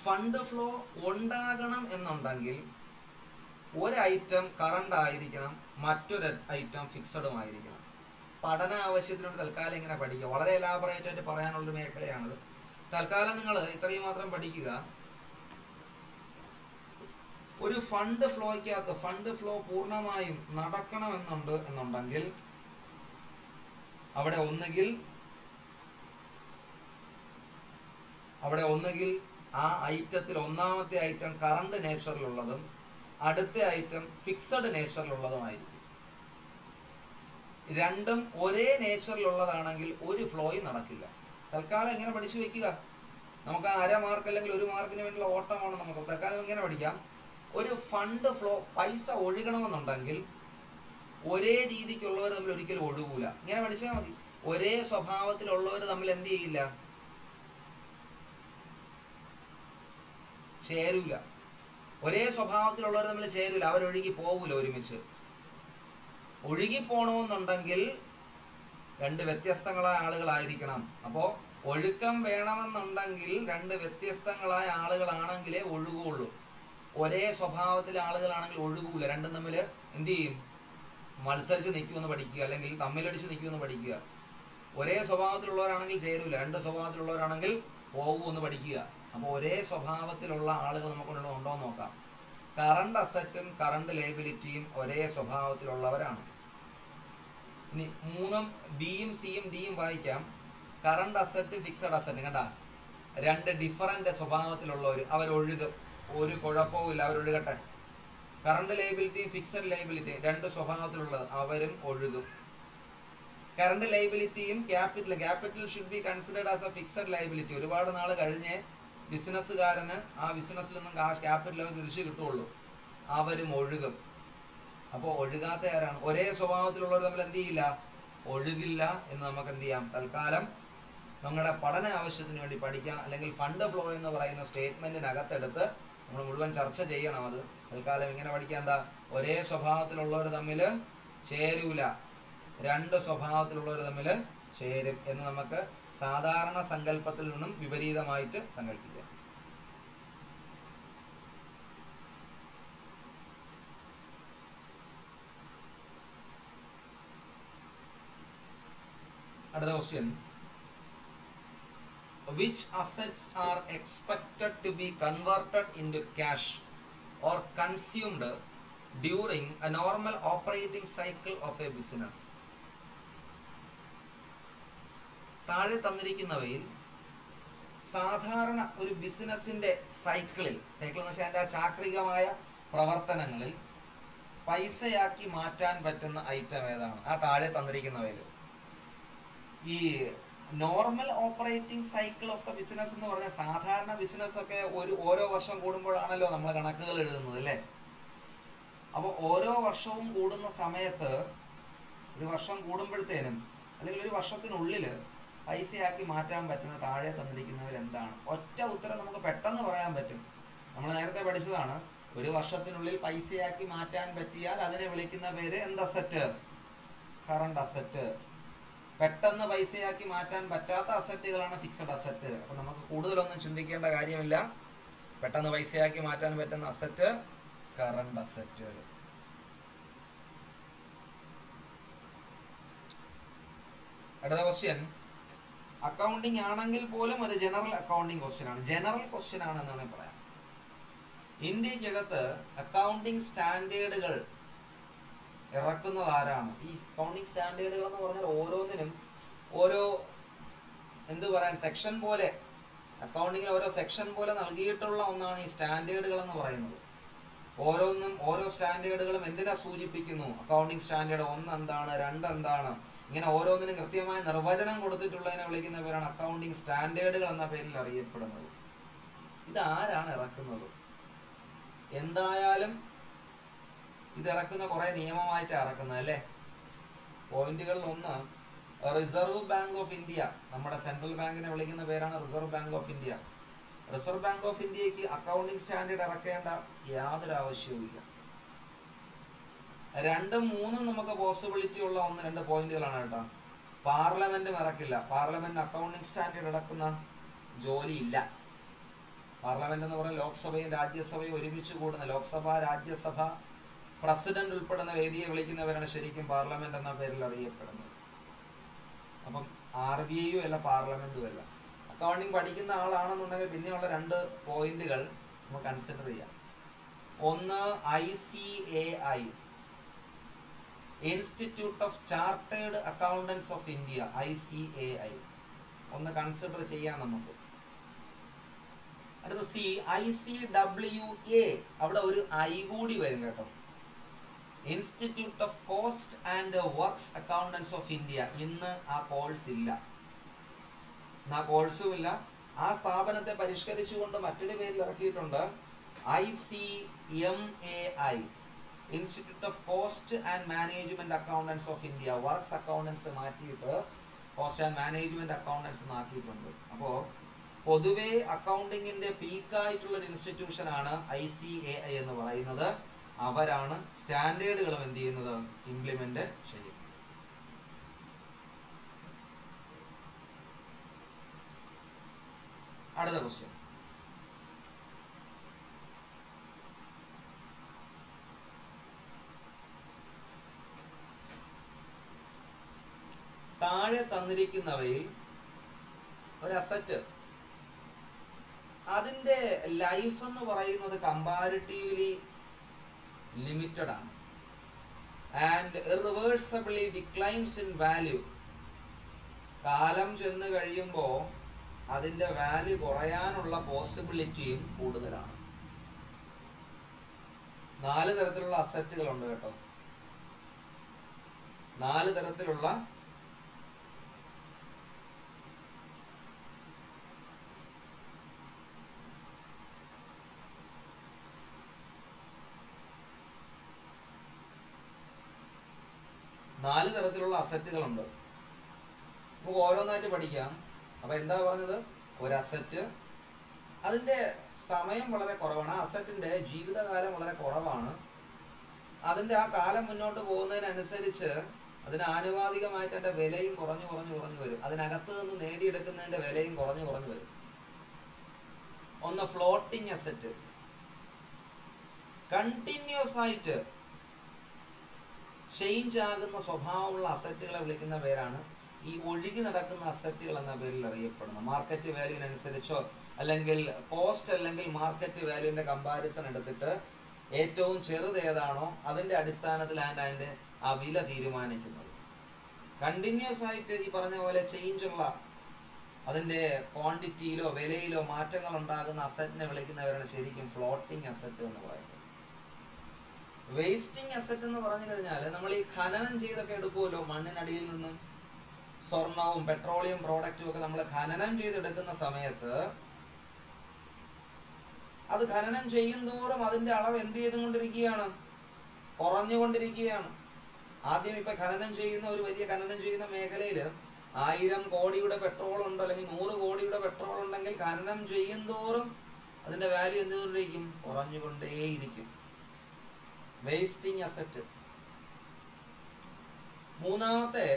ഫണ്ട് ഫ്ലോ ഉണ്ടാകണം എന്നുണ്ടെങ്കിൽ ഒരു ഐറ്റം കറണ്ട് ആയിരിക്കണം, മറ്റൊരു ഐറ്റം ഫിക്സഡും ആയിരിക്കണം. പഠന ആവശ്യത്തിനോട് തൽക്കാലം ഇങ്ങനെ പഠിക്കുക. വളരെ എലാബറേറ്റ് ആയിട്ട് പറയാനുള്ളൊരു മേഖലയാണത്. തൽക്കാലം നിങ്ങൾ ഇത്രയും മാത്രം പഠിക്കുക. ഒരു ഫണ്ട് ഫ്ലോയ്ക്കകത്ത് ഫണ്ട് ഫ്ലോ പൂർണ്ണമായും നടക്കണമെന്നുണ്ടെങ്കിൽ അവിടെ ഒന്നുകിൽ ആ ഐറ്റത്തിൽ 1ാമത്തെ ഐറ്റം കറണ്ട് നേച്ചറിലുള്ളതും അടുത്ത ഐറ്റം ഫിക്സഡ് നേച്ചറിലുള്ളതുമായിരിക്കും. രണ്ടും ഒരേ നേച്ചറിലുള്ളതാണെങ്കിൽ ഒരു ഫ്ലോയും നടക്കില്ല. തൽക്കാലം ഇങ്ങനെ പഠിച്ചു വെക്കുക. നമുക്ക് 1/2 മാർക്ക് അല്ലെങ്കിൽ 1 മാർക്കിന് വേണ്ടിയുള്ള ഓട്ടമാണ്. നമുക്ക് തൽക്കാലം ഇങ്ങനെ പഠിക്കാം. ഒരു ഫണ്ട് ഫ്ലോ, പൈസ ഒഴുകണമെന്നുണ്ടെങ്കിൽ ഒരേ രീതിക്കുള്ളവർ തമ്മിൽ ഒരിക്കലും ഒഴുകൂല. ഇങ്ങനെ പഠിച്ചാൽ മതി. ഒരേ സ്വഭാവത്തിലുള്ളവർ തമ്മിൽ എന്ത് ചെയ്യില്ല? ചേരൂല. ഒരേ സ്വഭാവത്തിലുള്ളവർ തമ്മിൽ ചേരൂല. അവരൊഴുകി പോകൂല ഒരുമിച്ച്. ഒഴുകിപ്പോണമെന്നുണ്ടെങ്കിൽ 2 വ്യത്യസ്തങ്ങളായ ആളുകളായിരിക്കണം. അപ്പോൾ ഒഴുക്കം വേണമെന്നുണ്ടെങ്കിൽ 2 വ്യത്യസ്തങ്ങളായ ആളുകളാണെങ്കിലേ ഒഴുകുള്ളൂ. ഒരേ സ്വഭാവത്തിലെ ആളുകളാണെങ്കിൽ ഒഴുകൂല. രണ്ടും തമ്മിൽ എന്ത് ചെയ്യും? മത്സരിച്ച് നിൽക്കുമെന്ന് പഠിക്കുക, അല്ലെങ്കിൽ തമ്മിലടിച്ച് നിൽക്കുമെന്ന് പഠിക്കുക. ഒരേ സ്വഭാവത്തിലുള്ളവരാണെങ്കിൽ ചേരൂല, 2 സ്വഭാവത്തിലുള്ളവരാണെങ്കിൽ പോകുമെന്ന് പഠിക്കുക. അപ്പോൾ ഒരേ സ്വഭാവത്തിലുള്ള ആളുകൾ നമുക്കുണ്ടോ എന്ന് നോക്കാം. കറണ്ട് അസറ്റും കറണ്ട് ലയബിലിറ്റിയും ഒരേ സ്വഭാവത്തിലുള്ളവരാണ്. ഇനി 3ഉം ബിയും സിയും ഡിയും വായിക്കാം. കറണ്ട് അസറ്റും ഫിക്സഡ് അസറ്റും കണ്ടാ 2 ഡിഫറൻറ്റ് സ്വഭാവത്തിലുള്ളവർ. അവരൊഴുകും, ഒരു കുഴപ്പവുമില്ല, അവരൊഴുകട്ടെ. കറണ്ട് ലയബിലിറ്റിയും ഫിക്സഡ് ലയബിലിറ്റിയും 2 സ്വഭാവത്തിലുള്ളത്, അവരും ഒഴുകും. കറണ്ട് ലൈബിലിറ്റിയും capital should be considered as a fixed liability. ഒരുപാട് നാൾ കഴിഞ്ഞ് ബിസിനസ്സുകാരന് ആ ബിസിനസ്സിൽ നിന്നും ക്യാപിറ്റൽ തിരിച്ചു കിട്ടുള്ളൂ. അവരും ഒഴുകും. അപ്പോൾ ഒഴുകാത്ത ആരാണ്? ഒരേ സ്വഭാവത്തിലുള്ളവർ തമ്മിൽ എന്ത് ചെയ്യില്ല, ഒഴുകില്ല എന്ന് നമുക്ക് എന്ത് ചെയ്യാം, തൽക്കാലം നമ്മുടെ പഠന ആവശ്യത്തിന് വേണ്ടി പഠിക്കാം. അല്ലെങ്കിൽ ഫണ്ട് ഫ്ലോ എന്ന് പറയുന്ന സ്റ്റേറ്റ്മെന്റിനകത്തെടുത്ത് നമ്മൾ മുഴുവൻ ചർച്ച ചെയ്യണം. അത് തൽക്കാലം ഇങ്ങനെ പഠിക്കാൻ, എന്താ, ഒരേ സ്വഭാവത്തിലുള്ളവർ തമ്മിൽ ചേരൂല, രണ്ട് സ്വഭാവത്തിലുള്ളവർ തമ്മിൽ ചേരും എന്ന് നമുക്ക് സാധാരണ സങ്കല്പത്തിൽ നിന്നും വിപരീതമായിട്ട് സങ്കല്പിക്കാം. അടുത്ത question, which assets are expected to be converted into cash or consumed during a normal operating cycle of a business? താഴെ തന്നിരിക്കുന്നവയിൽ സാധാരണ ഒരു ബിസിനസിന്റെ സൈക്കിൾ എന്ന് വെച്ചാൽ അതിൻ്റെ ചാക്രികമായ പ്രവർത്തനങ്ങളിൽ പൈസയാക്കി മാറ്റാൻ പറ്റുന്ന ഐറ്റം ഏതാണ്? ആ താഴെ തന്നിരിക്കുന്നവയിൽ ഈ normal operating cycle of the business എന്ന് പറഞ്ഞാൽ സാധാരണ ബിസിനസ് ഒക്കെ ഓരോ വർഷം കൂടുമ്പോഴാണല്ലോ നമ്മൾ കണക്കുകൾ എഴുതുന്നത്, അല്ലേ? അപ്പോൾ ഓരോ വർഷവും കൂടുന്ന സമയത്ത്, ഒരു വർഷം കൂടുമ്പോഴത്തേനും അല്ലെങ്കിൽ ഒരു വർഷത്തിനുള്ളിൽ പൈസയാക്കി മാറ്റാൻ പറ്റുന്ന താഴെ തന്നിരിക്കുന്നവർ എന്താണ്? ഒറ്റ ഉത്തരം നമുക്ക് പെട്ടെന്ന് പറയാൻ പറ്റും. നമ്മൾ നേരത്തെ പഠിച്ചതാണ്, ഒരു വർഷത്തിനുള്ളിൽ പൈസയാക്കി മാറ്റാൻ പറ്റിയാൽ അതിനെ വിളിക്കുന്ന പേര് എന്ത് അസറ്റ്? Current asset. പെട്ടെന്ന് പൈസയാക്കി മാറ്റാൻ പറ്റാത്ത അസറ്റുകളാണ് ഫിക്സഡ് അസറ്റ്. അപ്പൊ നമുക്ക് കൂടുതലൊന്നും ചിന്തിക്കേണ്ട കാര്യമില്ല. പെട്ടെന്ന് പൈസയാക്കി മാറ്റാൻ പറ്റുന്ന അസറ്റ് കറണ്ട് അസറ്റ്. അടുത്ത ക്വസ്റ്റ്യൻ, അക്കൗണ്ടിങ് ആണെങ്കിൽ പോലും ഒരു ജനറൽ അക്കൗണ്ടിങ് ക്വസ്റ്റ്യൻ ആണ്. ജനറൽ ക്വസ്റ്റ്യൻ ആണെന്ന് വേണമെങ്കിൽ പറയാം. ഇന്ത്യക്കകത്ത് അക്കൗണ്ടിങ് സ്റ്റാൻഡേർഡുകൾ ഇറക്കുന്നത് ആരാണ്? ഈ അക്കൗണ്ടിങ് സ്റ്റാൻഡേർഡുകൾ എന്ന് പറഞ്ഞാൽ ഓരോന്നിനും ഓരോ സെക്ഷൻ പോലെ, അക്കൗണ്ടിങ്ങിൽ ഓരോ സെക്ഷൻ പോലെ നൽകിയിട്ടുള്ള ഒന്നാണ് ഈ സ്റ്റാൻഡേർഡുകൾ എന്ന് പറയുന്നത്. ഓരോ സ്റ്റാൻഡേർഡുകളും എന്തിനാ സൂചിപ്പിക്കുന്നു? അക്കൗണ്ടിങ് സ്റ്റാൻഡേർഡ് 1 എന്താണ്, 2 എന്താണ്, ഇങ്ങനെ ഓരോന്നിനും കൃത്യമായ നിർവചനം കൊടുത്തിട്ടുള്ളതിനെ വിളിക്കുന്ന പേരാണ് അക്കൗണ്ടിങ് സ്റ്റാൻഡേർഡുകൾ എന്ന പേരിൽ അറിയപ്പെടുന്നത്. ഇതാരാണ് ഇറക്കുന്നത്? എന്തായാലും ഇത് ഇറക്കുന്ന കുറെ നിയമമായിട്ടാണ് ഇറക്കുന്നത്, അല്ലേ? പോയിന്റുകളിൽ ഒന്ന്, റിസർവ് ബാങ്ക് ഓഫ് ഇന്ത്യ, നമ്മുടെ സെൻട്രൽ ബാങ്കിനെ വിളിക്കുന്ന പേരാണ് reserve bank of India. Reserve bank of ഇന്ത്യക്ക് അക്കൗണ്ടിങ് സ്റ്റാൻഡേർഡ് ഇറക്കേണ്ട യാതൊരു ആവശ്യവുമില്ല. 2, 3 നമുക്ക് പോസിബിലിറ്റി ഉള്ള 1-2 പോയിന്റുകളാണ് കേട്ടോ. പാർലമെന്റും ഇറക്കില്ല. പാർലമെന്റിന് അക്കൗണ്ടിങ് സ്റ്റാൻഡേർഡ് ഇറക്കുന്ന ജോലിയില്ല. പാർലമെന്റ് എന്ന് പറഞ്ഞാൽ ലോക്സഭയും രാജ്യസഭയും ഒരുമിച്ച് കൂടുന്ന, ലോക്സഭ, രാജ്യസഭ, പ്രസിഡന്റ് ഉൾപ്പെടുന്ന വേദിയെ വിളിക്കുന്നവരാണ് ശരിക്കും പാർലമെന്റ് എന്ന പേരിൽ അറിയപ്പെടുന്നത്. അപ്പം RBI അല്ല, പാർലമെന്റും അല്ല. അക്കൗണ്ടിങ് പഠിക്കുന്ന ആളാണെന്നുണ്ടെങ്കിൽ പിന്നെയുള്ള 2 പോയിന്റുകൾ നമുക്ക് കൺസിഡർ ചെയ്യാം. ഒന്ന്, ICAI, institute of chartered accountants of India, ICAI ഒന്ന് കൺസിഡർ ചെയ്യാം നമുക്ക്. അടുത്ത C, ICWA, അവിടെ ഒരു I കൂടി വരും കേട്ടോ. Institute of cost and works accountants of India. ഇന്ന് ആ കോഴ്സ് ഇല്ല, ആ കോഴ്സും ഇല്ല. ആ സ്ഥാപനത്തെ പരിഷ്കരിച്ചുകൊണ്ട് മറ്റൊരു പേരിൽ ഇറക്കിയിട്ടുണ്ട്, ICMAI, institute of cost and management accountants of India. Works accountants മാറ്റിയിട്ട് കോസ്റ്റ് ആൻഡ് മാനേജ്മെന്റ് അക്കൗണ്ടൻസ് ആക്കിയിട്ടുണ്ട്. അപ്പോൾ പൊതുവെ അക്കൗണ്ടിങ്ങിന്റെ പീക്കായിട്ടുള്ള ഒരു ഇൻസ്റ്റിറ്റ്യൂഷൻ ആണ് ICAI എന്ന് പറയുന്നത്. അവരാണ് സ്റ്റാൻഡേർഡുകളും എന്ത് ചെയ്യുന്നത്, ഇംപ്ലിമെന്റ് ചെയ്യുന്നത്. അടുത്ത ക്വസ്റ്റ്യൻ, താഴെ തന്നിരിക്കുന്നവയിൽ ഒരു അസറ്റ്, അതിന്റെ ലൈഫ് എന്ന് പറയുന്നത് കമ്പാരിറ്റീവ്ലി ലിമിറ്റഡ് ആണ് ആൻഡ് ഇറിവേഴ്സിബിളി ഡിക്ലൈൻസ് ഇൻ വാല്യൂ. കാലം ചെന്ന് കഴിയുമ്പോൾ അതിന്റെ വാല്യൂ കുറയാനുള്ള പോസിബിലിറ്റിയും കൂടുതലാണ്. 4 തരത്തിലുള്ള അസറ്റുകളുണ്ട് കേട്ടോ. 4 തരത്തിലുള്ള 4 തരത്തിലുള്ള അസറ്റുകളുണ്ട്. നമുക്ക് ഓരോന്നായിട്ട് പഠിക്കാം. അപ്പോൾ എന്താ പറഞ്ഞത്? ഒരു അസറ്റ്, അതിൻ്റെ സമയം വളരെ കുറവാണ്, ആ അസറ്റിൻ്റെ ജീവിതകാലം വളരെ കുറവാണ്. അതിൻ്റെ ആ കാലം മുന്നോട്ട് പോകുന്നതിനനുസരിച്ച് അതിന് ആനുപാതികമായിട്ട് അതിൻ്റെ വിലയും കുറഞ്ഞു വരും. അതിനകത്ത് നിന്ന് നേടിയെടുക്കുന്നതിൻ്റെ വിലയും കുറഞ്ഞു വരും. ഒന്ന് ഫ്ലോട്ടിംഗ് അസറ്റ്. കണ്ടിന്യൂസ് ആയിട്ട് ചേഞ്ച് ആകുന്ന സ്വഭാവമുള്ള അസറ്റുകളെ വിളിക്കുന്ന പേരാണ് ഈ ഒഴുകി നടക്കുന്ന അസറ്റുകൾ എന്ന പേരിൽ അറിയപ്പെടുന്നത്. മാർക്കറ്റ് വാല്യൂവിനനുസരിച്ചോ അല്ലെങ്കിൽ കോസ്റ്റ് അല്ലെങ്കിൽ മാർക്കറ്റ് വാല്യൂവിൻ്റെ കമ്പാരിസൺ എടുത്തിട്ട് ഏറ്റവും ചെറുത് ഏതാണോ അതിൻ്റെ അടിസ്ഥാനത്തിലാണ് അതിൻ്റെ ആ വില തീരുമാനിക്കുന്നത്. കണ്ടിന്യൂസ് ആയിട്ട് ഈ പറഞ്ഞ പോലെ ചേഞ്ചുള്ള അതിൻ്റെ ക്വാണ്ടിറ്റിയിലോ വിലയിലോ മാറ്റങ്ങൾ ഉണ്ടാകുന്ന അസറ്റിനെ വിളിക്കുന്നവരാണ് ശരിക്കും ഫ്ലോട്ടിംഗ് അസറ്റ് എന്ന് പറയുന്നത്. വേസ്റ്റിംഗ് അസറ്റ് എന്ന് പറഞ്ഞു കഴിഞ്ഞാൽ നമ്മൾ ഈ ഖനനം ചെയ്തൊക്കെ എടുക്കുമല്ലോ, മണ്ണിനടിയിൽ നിന്നും സ്വർണവും പെട്രോളിയം പ്രോഡക്റ്റും ഒക്കെ നമ്മൾ ഖനനം ചെയ്തെടുക്കുന്ന സമയത്ത് അത് ഖനനം ചെയ്യുന്തോറും അതിൻ്റെ അളവ് എന്ത് ചെയ്തുകൊണ്ടിരിക്കുകയാണ്? കുറഞ്ഞുകൊണ്ടിരിക്കുകയാണ്. ആദ്യം ഇപ്പം ഖനനം ചെയ്യുന്ന ഒരു വലിയ ഖനനം ചെയ്യുന്ന മേഖലയിൽ 1000 കോടിയുടെ പെട്രോൾ ഉണ്ട് അല്ലെങ്കിൽ 100 കോടിയുടെ പെട്രോൾ ഉണ്ടെങ്കിൽ ഖനനം ചെയ്യുന്തോറും അതിൻ്റെ വാല്യൂ എന്തുകൊണ്ടിരിക്കും? കുറഞ്ഞുകൊണ്ടേയിരിക്കും. Wasting asset. മൂന്നാമത്തെ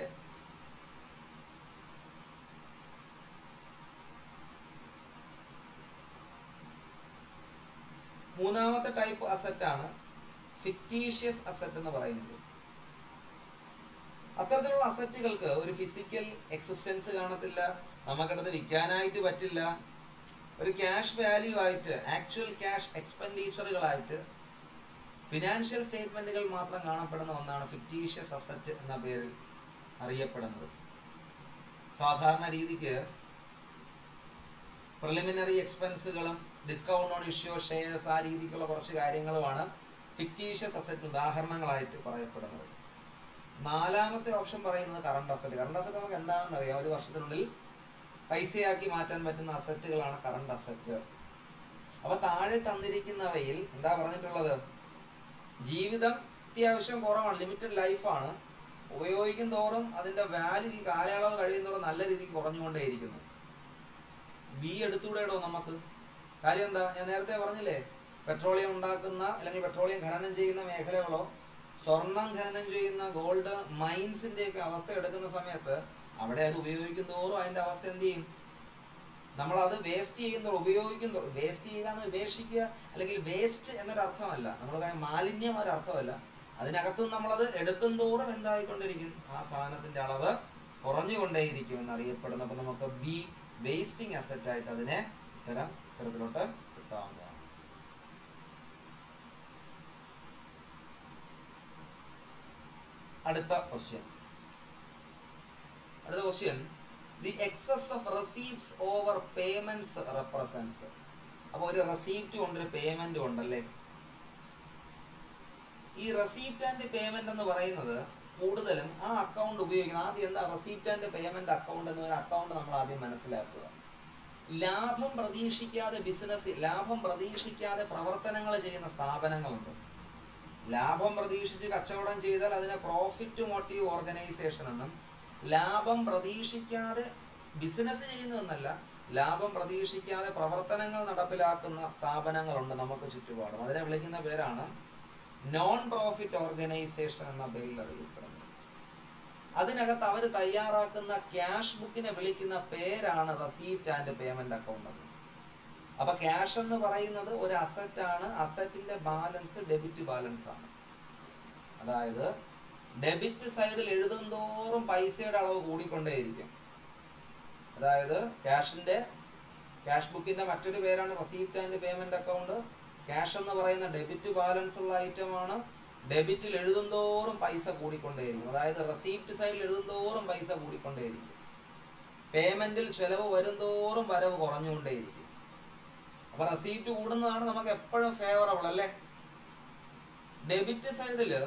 ടൈപ്പ് അസറ്റാണ് ഫിക്റ്റീഷ്യസ് അസറ്റ് എന്ന് പറയുന്നത്. അത്തരത്തിലുള്ള അസറ്റുകൾക്ക് ഒരു ഫിസിക്കൽ എക്സിസ്റ്റൻസ് കാണത്തില്ല, നമുക്കടുത്ത് വിൽക്കാനായിട്ട് പറ്റില്ല. ഒരു ക്യാഷ് വാല്യൂ ആയിട്ട്, ആക്ച്വൽ ക്യാഷ് എക്സ്പെൻഡിച്ചറുകളായിട്ട് ഫിനാൻഷ്യൽ സ്റ്റേറ്റ്മെന്റുകൾ മാത്രം കാണപ്പെടുന്ന ഒന്നാണ് ഫിക്റ്റീഷ്യസ് അസറ്റ് എന്ന പേരിൽ അറിയപ്പെടുന്നത്. സാധാരണ രീതിക്ക് പ്രിലിമിനറി എക്സ്പെൻസുകളും ഡിസ്കൗണ്ട് ഓൺ ഇഷ്യൂ ഷെയർസ് ആ രീതിക്കുള്ള കുറച്ച് കാര്യങ്ങളുമാണ് ഫിക്റ്റീഷ്യസ് അസറ്റ് ഉദാഹരണങ്ങളായിട്ട് പറയപ്പെടുന്നത്. നാലാമത്തെ ഓപ്ഷൻ പറയുന്നത് കറണ്ട് അസറ്റ്. കറണ്ട് അസറ്റ് നമുക്ക് എന്താണെന്ന് അറിയാം. ഒരു വർഷത്തിനുള്ളിൽ പൈസയാക്കി മാറ്റാൻ പറ്റുന്ന അസറ്റുകളാണ് കറണ്ട് അസറ്റ്. അപ്പൊ താഴെ തന്നിരിക്കുന്നവയിൽ എന്താ പറഞ്ഞിട്ടുള്ളത്? ജീവിതം അത്യാവശ്യം കുറവാണ്, ലിമിറ്റഡ് ലൈഫാണ്. ഉപയോഗിക്കും തോറും അതിന്റെ വാല്യൂ ഈ കാലയളവ് കഴിയുന്നതോറും നല്ല രീതിക്ക് കുറഞ്ഞുകൊണ്ടേയിരിക്കുന്നു. ബി എടുത്തുകൂടെയോ നമുക്ക്? കാര്യം എന്താ? ഞാൻ നേരത്തെ പറഞ്ഞില്ലേ, പെട്രോളിയം ഉണ്ടാക്കുന്ന അല്ലെങ്കിൽ പെട്രോളിയം ഖനനം ചെയ്യുന്ന മേഖലകളോ സ്വർണം ഖനനം ചെയ്യുന്ന ഗോൾഡ് മൈൻസിൻ്റെയൊക്കെ അവസ്ഥ എടുക്കുന്ന സമയത്ത് അവിടെ അത് ഉപയോഗിക്കും തോറും അതിൻ്റെ അവസ്ഥ എന്ത് ചെയ്യും? നമ്മളത് വേസ്റ്റ് ചെയ്യുന്നതോറും ഉപയോഗിക്കുന്നതോറും, വേസ്റ്റ് ചെയ്യുക എന്ന് ഉപേക്ഷിക്കുക അല്ലെങ്കിൽ വേസ്റ്റ് എന്നൊരർത്ഥമല്ല, നമ്മൾ മാലിന്യം ഒരർത്ഥമല്ല, അതിനകത്ത് നമ്മളത് എടുക്കും തോറും എന്തായിക്കൊണ്ടിരിക്കും? ആ സാധനത്തിൻ്റെ അളവ് കുറഞ്ഞുകൊണ്ടേയിരിക്കും എന്നറിയപ്പെടുന്നു. അപ്പം നമുക്ക് ബി വേസ്റ്റിംഗ് അസറ്റായിട്ട് അതിനെ ഇത്തരത്തിലോട്ട് എത്താവുന്നതാണ്. അടുത്ത question. The excess of receipts over payments represents. അപ്പോൾ ഒരു റെസീപ്റ്റും ഉണ്ട്, ഒരു പേയ്മെന്റും ഉണ്ടല്ലേ. ഈ റെസീപ്റ്റ് ആൻഡ് പേയ്മെന്റ് എന്ന് പറയുന്നത് കൂടുതലും ആ അക്കൗണ്ട് ഉപയോഗിക്കുന്നത്. ആദ്യം എന്താ റെസീപ്റ്റ് ആൻഡ് പേയ്മെന്റ് അക്കൗണ്ട് എന്ന് പറയുന്ന അക്കൗണ്ട് നമ്മൾ ആദ്യം മനസ്സിലാക്കുക. ലാഭം പ്രതീക്ഷിക്കാതെ ബിസിനസ്, ലാഭം പ്രതീക്ഷിക്കാതെ പ്രവർത്തനങ്ങൾ ചെയ്യുന്ന സ്ഥാപനങ്ങളുണ്ട്. ലാഭം പ്രതീക്ഷിച്ച് കച്ചവടം ചെയ്താൽ അതിനെ പ്രോഫിറ്റ് മോട്ടീവ് ഓർഗനൈസേഷൻ എന്നും, ലാഭം പ്രതീക്ഷിക്കാതെ ബിസിനസ് ചെയ്യുന്നു എന്നല്ല, ലാഭം പ്രതീക്ഷിക്കാതെ പ്രവർത്തനങ്ങൾ നടപ്പിലാക്കുന്ന സ്ഥാപനങ്ങളുണ്ട് നമുക്ക് ചുറ്റുപാടും. അതിനെ വിളിക്കുന്ന പേരാണ് നോൺ പ്രോഫിറ്റ് ഓർഗനൈസേഷൻ എന്ന പേരിൽ അറിയപ്പെടുന്നത്. അതിനകത്ത് അവർ തയ്യാറാക്കുന്ന ക്യാഷ് ബുക്കിനെ വിളിക്കുന്ന പേരാണ് റെസീപ്റ്റ് ആൻഡ് പേയ്മെന്റ് അക്കൗണ്ട്. അപ്പൊ ക്യാഷ് എന്ന് പറയുന്നത് ഒരു അസറ്റാണ്. അസറ്റിന്റെ ബാലൻസ് ഡെബിറ്റ് ബാലൻസ് ആണ്. അതായത് ഡെബിറ്റ് സൈഡിൽ എഴുതുന്തോറും പൈസയുടെ അളവ് കൂടിക്കൊണ്ടേയിരിക്കും. അതായത് ക്യാഷ് ബുക്കിന്റെ മറ്റൊരു പേരാണ് receipt and payment account. Cash എന്ന് പറയുന്ന ഡെബിറ്റ് ബാലൻസ് ഉള്ള ഐറ്റമാണ്. ഡെബിറ്റിൽ എഴുതുന്തോറും പൈസ കൂടിക്കൊണ്ടേയിരിക്കും. അതായത് റെസീപ്റ്റ് സൈഡിൽ എഴുതുന്തോറും പൈസ കൂടിക്കൊണ്ടേയിരിക്കും. പേയ്മെന്റിൽ ചെലവ് വരുന്തോറും വരവ് കുറഞ്ഞുകൊണ്ടേയിരിക്കും. അപ്പൊ റെസീപ്റ്റ് കൂടുന്നതാണ് നമുക്ക് എപ്പോഴും ഫേവറബിൾ അല്ലേ. ഡെബിറ്റ് സൈഡില്,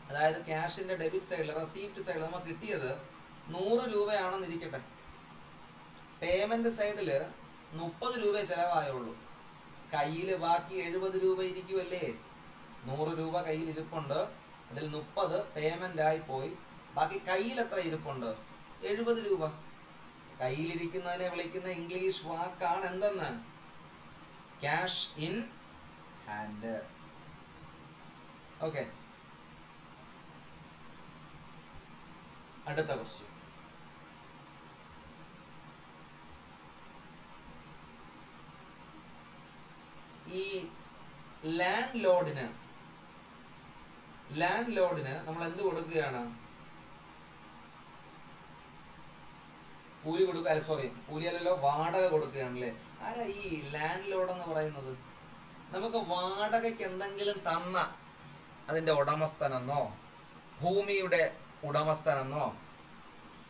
അതായത് ക്യാഷിന്റെ ഡെബിറ്റ് സൈഡിൽ, റെസീപ്റ്റ് സൈഡിൽ നമുക്ക് കിട്ടിയത് 100 രൂപയാണെന്ന് ഇരിക്കട്ടെ. പേയ്മെന്റ് സൈഡില് 30 രൂപ ചെലവായുള്ളൂ. കയ്യിൽ ബാക്കി 70 രൂപ ഇരിക്കുമല്ലേ. 100 രൂപ കയ്യിൽ ഇരിപ്പുണ്ട്, അതിൽ 30 പേയ്മെന്റ് ആയി പോയി. ബാക്കി കയ്യിൽ എത്ര ഇരിപ്പുണ്ട്? 70 രൂപ. കയ്യിലിരിക്കുന്നതിനെ വിളിക്കുന്ന ഇംഗ്ലീഷ് വാക്കാണ് എന്തെന്ന്? Cash in hand. ഓക്കെ, അടുത്ത ക്വസ്റ്റ്യൻ. ഈ ലാൻഡ് ലോഡിന് നമ്മൾ എന്ത് കൊടുക്കുകയാണ്? കൂലി കൊടുക്കുക. അല്ല സോറി, കൂലിയല്ലല്ലോ, വാടക കൊടുക്കുകയാണല്ലേ. ആരാ ഈ ലാൻഡ് ലോഡ് എന്ന് പറയുന്നത്? നമുക്ക് വാടകയ്ക്ക് എന്തെങ്കിലും തന്ന അതിന്റെ ഉടമസ്ഥനെന്നോ ഭൂമിയുടെ ഉടമസ്ഥനെന്നോ.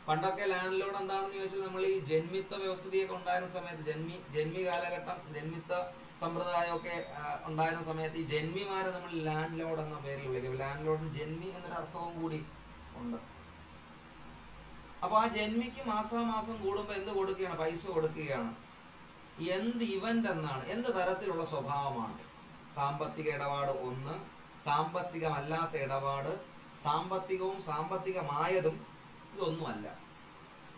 പണ്ടൊക്കെ ലാൻഡ് ലോഡ് എന്താണെന്ന് ചോദിച്ചാൽ നമ്മൾ ഈ ജന്മിത്വ വ്യവസ്ഥിതിയൊക്കെ ഉണ്ടായിരുന്ന സമയത്ത്, ജന്മി കാലഘട്ടം, ജന്മിത്വ സമ്പ്രദായമൊക്കെ ഉണ്ടായിരുന്ന സമയത്ത് ഈ ജന്മിമാരെ നമ്മൾ ലാൻഡ് ലോഡ് എന്ന പേരിൽ വിളിക്കും. ലാൻഡ് ലോഡിന് ജന്മി എന്നൊരു അർത്ഥവും കൂടി ഉണ്ട്. അപ്പൊ ആ ജന്മിക്ക് മാസാമാസം കൂടുമ്പോൾ എന്ത് കൊടുക്കുകയാണ്? പൈസ കൊടുക്കുകയാണ്. എന്ത് ഇവന്റ് എന്നാണ്? എന്ത് തരത്തിലുള്ള സ്വഭാവമാണ്? സാമ്പത്തിക ഇടപാട് 1, സാമ്പത്തികമല്ലാത്ത ഇടപാട്, സാമ്പത്തികവും സാമ്പത്തികമായതും ഇതൊന്നുമല്ല.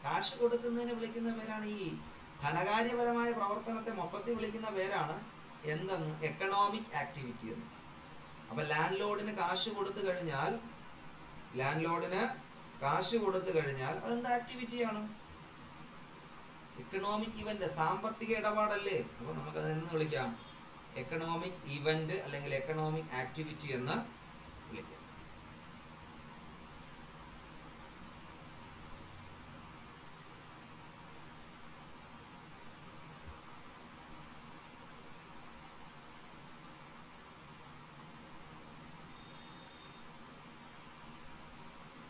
കാശ് കൊടുക്കുന്നതിന് വിളിക്കുന്ന പേരാണ്, ഈ ധനകാര്യപരമായ പ്രവർത്തനത്തെ മൊത്തത്തിൽ വിളിക്കുന്ന പേരാണ് എന്തെന്ന്? എക്കണോമിക് ആക്ടിവിറ്റി എന്ന്. അപ്പൊ ലാൻഡ് ലോഡിന് കാശ് കൊടുത്തു കഴിഞ്ഞാൽ അതെന്ത് ആക്ടിവിറ്റിയാണ്? എക്കണോമിക് ഇവന്റ്, സാമ്പത്തിക ഇടപാടല്ലേ. അപ്പൊ നമുക്കതിനെ എന്ന് വിളിക്കാം? എക്കണോമിക് ഇവന്റ് അല്ലെങ്കിൽ എക്കണോമിക് ആക്ടിവിറ്റി എന്ന് വിളിക്കാം.